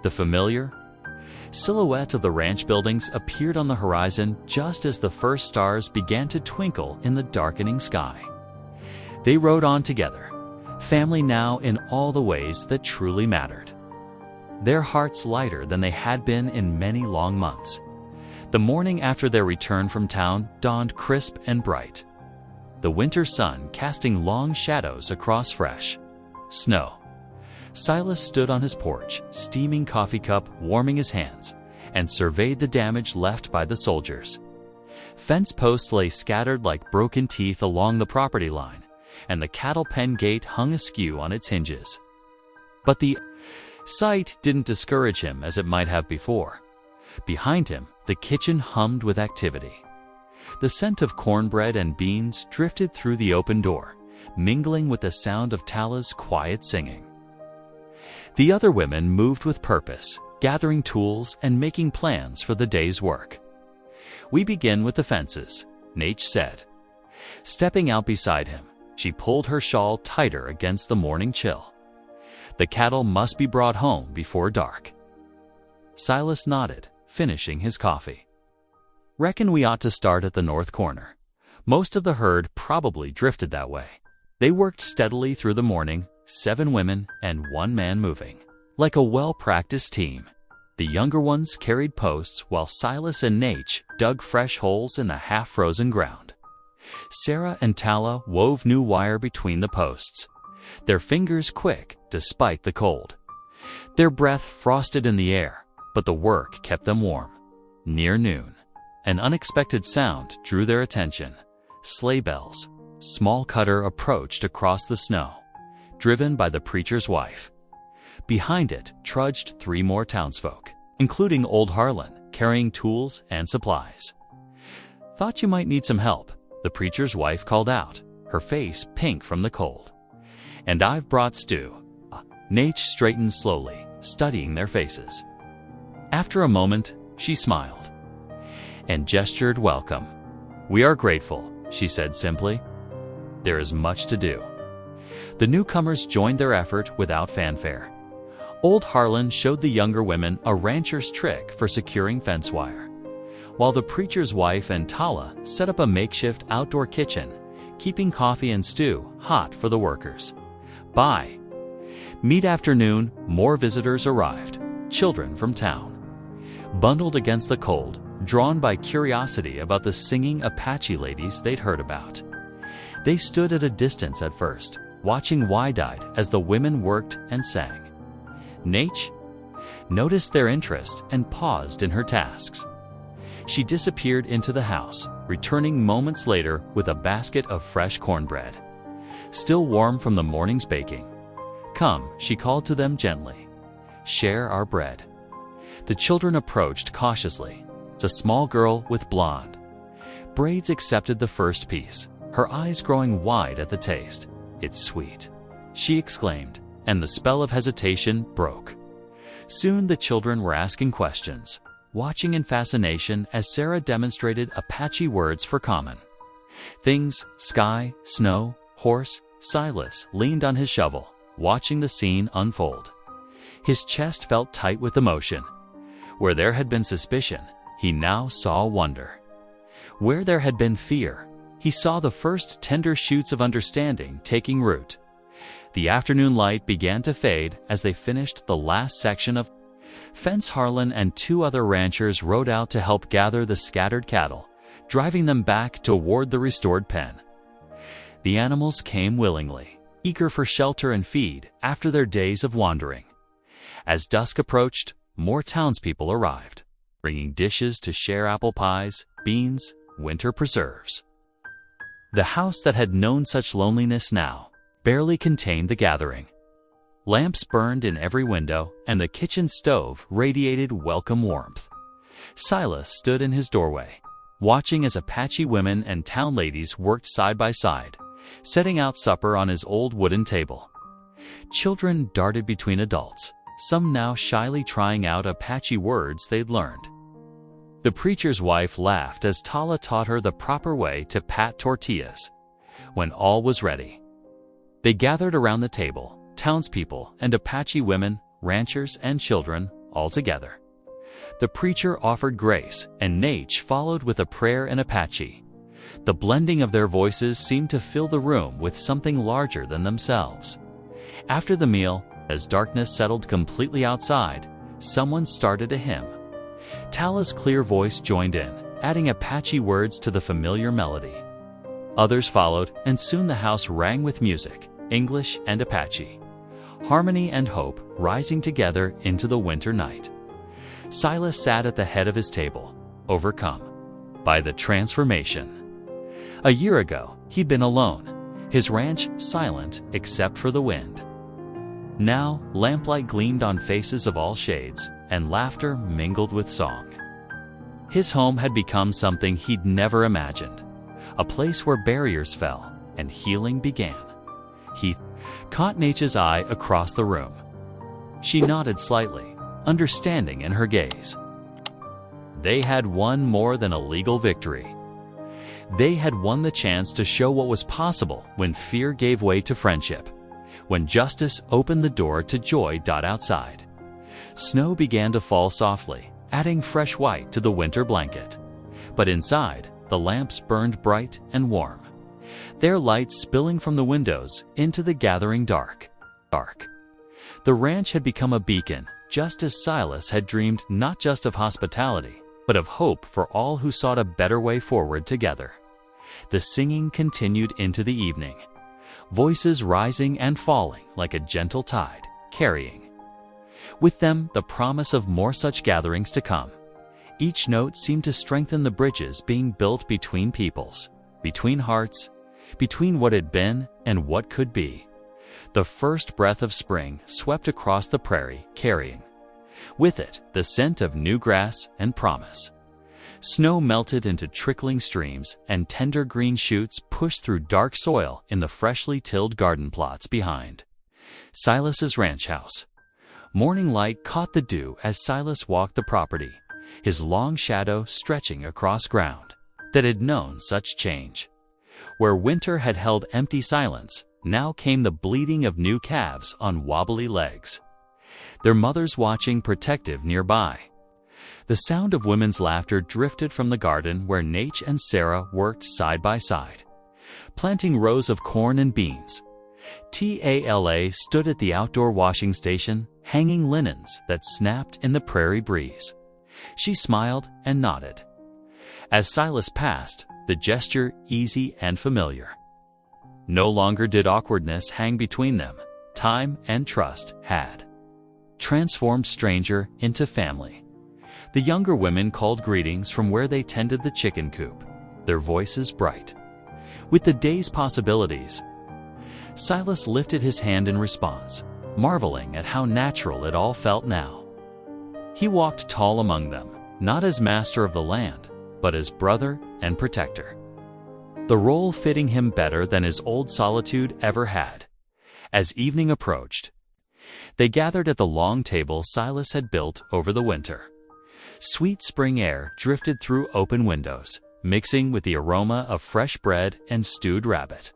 The familiar silhouette of the ranch buildings appeared on the horizon just as the first stars began to twinkle in the darkening sky. They rode on together, family now in all the ways that truly mattered. Their hearts lighter than they had been in many long months. The morning after their return from town dawned crisp and bright, the winter sun casting long shadows across fresh snow. Silas stood on his porch, steaming coffee cup warming his hands, and surveyed the damage left by the soldiers. Fence posts lay scattered like broken teeth along the property line, and the cattle pen gate hung askew on its hinges. But the sight didn't discourage him as it might have before. Behind him, the kitchen hummed with activity. The scent of cornbread and beans drifted through the open door, mingling with the sound of Tala's quiet singing. The other women moved with purpose, gathering tools and making plans for the day's work. "We begin with the fences," Nate said. Stepping out beside him, she pulled her shawl tighter against the morning chill. "The cattle must be brought home before dark." Silas nodded, finishing his coffee. "Reckon we ought to start at the north corner." Most of the herd probably drifted that way. They worked steadily through the morning, 7 women and 1 man moving, like a well-practiced team. The younger ones carried posts while Silas and Nate dug fresh holes in the half-frozen ground. Sarah and Tala wove new wire between the posts, their fingers quick despite the cold. Their breath frosted in the air, but the work kept them warm. Near noon, an unexpected sound drew their attention. Sleigh bells. Small cutter approached across the snow, driven by the preacher's wife. Behind it trudged 3 more townsfolk, including old Harlan, carrying tools and supplies. "Thought you might need some help," the preacher's wife called out, her face pink from the cold. "And I've brought stew." Nate straightened slowly, studying their faces. After a moment, she smiled and gestured welcome. "We are grateful," she said simply. "There is much to do." The newcomers joined their effort without fanfare. Old Harlan showed the younger women a rancher's trick for securing fence wire, while the preacher's wife and Tala set up a makeshift outdoor kitchen, keeping coffee and stew hot for the workers. By mid-afternoon, more visitors arrived, children from town. Bundled against the cold, drawn by curiosity about the singing Apache ladies they'd heard about. They stood at a distance at first, watching wide-eyed as the women worked and sang. Nate noticed their interest and paused in her tasks. She disappeared into the house, returning moments later with a basket of fresh cornbread, still warm from the morning's baking. "Come," she called to them gently. "Share our bread." The children approached cautiously. It's a small girl with blonde braids accepted the first piece, her eyes growing wide at the taste. "It's sweet," she exclaimed, and the spell of hesitation broke. Soon the children were asking questions, watching in fascination as Sarah demonstrated Apache words for common things: sky, snow, horse. Silas leaned on his shovel, watching the scene unfold. His chest felt tight with emotion. Where there had been suspicion, he now saw wonder. Where there had been fear, he saw the first tender shoots of understanding taking root. The afternoon light began to fade as they finished the last section of fence. Harlan and 2 other ranchers rode out to help gather the scattered cattle, driving them back toward the restored pen. The animals came willingly, eager for shelter and feed after their days of wandering. As dusk approached, more townspeople arrived, bringing dishes to share: apple pies, beans, winter preserves. The house that had known such loneliness now barely contained the gathering. Lamps burned in every window, and the kitchen stove radiated welcome warmth. Silas stood in his doorway, watching as Apache women and town ladies worked side by side, setting out supper on his old wooden table. Children darted between adults, some now shyly trying out Apache words they'd learned. The preacher's wife laughed as Tala taught her the proper way to pat tortillas. When all was ready, they gathered around the table, townspeople and Apache women, ranchers and children, all together. The preacher offered grace, and Nate followed with a prayer in Apache. The blending of their voices seemed to fill the room with something larger than themselves. After the meal, as darkness settled completely outside, someone started a hymn. Tala's clear voice joined in, adding Apache words to the familiar melody. Others followed, and soon the house rang with music, English and Apache. Harmony and hope rising together into the winter night. Silas sat at the head of his table, overcome by the transformation. A year ago, he'd been alone, his ranch silent except for the wind. Now, lamplight gleamed on faces of all shades, and laughter mingled with song. His home had become something he'd never imagined, a place where barriers fell and healing began. He caught Nate's eye across the room. She nodded slightly, understanding in her gaze. They had won more than a legal victory. They had won the chance to show what was possible when fear gave way to friendship, when justice opened the door to joy. Outside, snow began to fall softly, adding fresh white to the winter blanket. But inside, the lamps burned bright and warm, their light spilling from the windows into the gathering dark. The ranch had become a beacon, just as Silas had dreamed, not just of hospitality, but of hope for all who sought a better way forward together. The singing continued into the evening, voices rising and falling like a gentle tide, carrying with them the promise of more such gatherings to come. Each note seemed to strengthen the bridges being built between peoples, between hearts, between what had been and what could be. The first breath of spring swept across the prairie, carrying with it the scent of new grass and promise. Snow melted into trickling streams, and tender green shoots pushed through dark soil in the freshly tilled garden plots behind Silas's ranch house. Morning light caught the dew as Silas walked the property, his long shadow stretching across ground that had known such change. Where winter had held empty silence, now came the bleating of new calves on wobbly legs, their mothers watching protective nearby. The sound of women's laughter drifted from the garden where Nate and Sarah worked side by side, planting rows of corn and beans. Tala stood at the outdoor washing station, hanging linens that snapped in the prairie breeze. She smiled and nodded. As Silas passed, the gesture easy and familiar. No longer did awkwardness hang between them. Time and trust had transformed stranger into family. The younger women called greetings from where they tended the chicken coop, their voices bright with the day's possibilities. Silas lifted his hand in response, marveling at how natural it all felt now. He walked tall among them, not as master of the land, but as brother and protector, the role fitting him better than his old solitude ever had. As evening approached, they gathered at the long table Silas had built over the winter. Sweet spring air drifted through open windows, mixing with the aroma of fresh bread and stewed rabbit.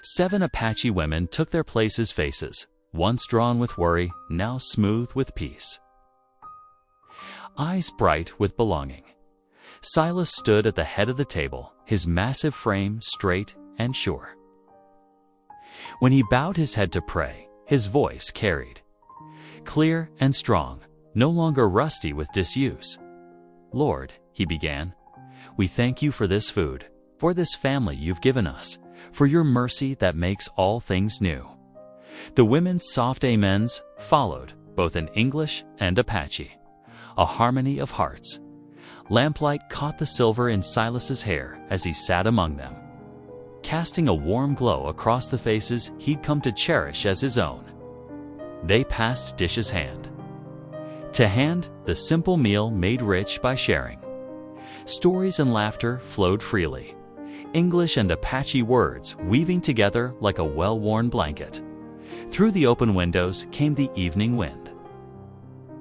7 Apache women took their places, faces once drawn with worry, now smooth with peace, eyes bright with belonging. Silas stood at the head of the table, his massive frame straight and sure. When he bowed his head to pray, his voice carried, clear and strong, no longer rusty with disuse. "Lord," he began, "we thank you for this food, for this family you've given us, for your mercy that makes all things new." The women's soft amens followed, both in English and Apache, a harmony of hearts. Lamplight caught the silver in Silas's hair as he sat among them, casting a warm glow across the faces he'd come to cherish as his own. They passed dishes hand to hand, the simple meal made rich by sharing. Stories and laughter flowed freely, English and Apache words weaving together like a well-worn blanket. Through the open windows came the evening wind,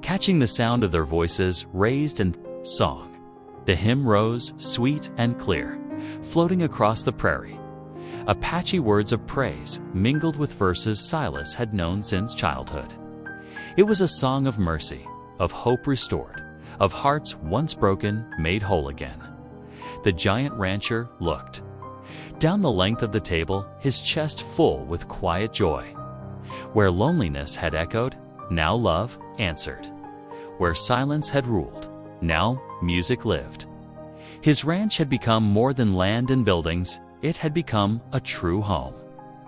catching the sound of their voices raised in song. The hymn rose, sweet and clear, floating across the prairie. Apache words of praise mingled with verses Silas had known since childhood. It was a song of mercy, of hope restored, of hearts once broken made whole again. The giant rancher looked down the length of the table, his chest full with quiet joy. Where loneliness had echoed, now love answered. Where silence had ruled, now music lived. His ranch had become more than land and buildings. It had become a true home,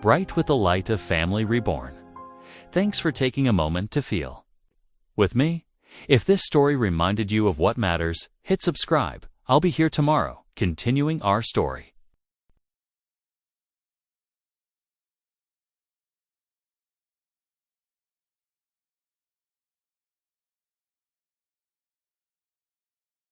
bright with the light of family reborn. Thanks for taking a moment to feel with me. If this story reminded you of what matters, hit subscribe. I'll be here tomorrow, continuing our story.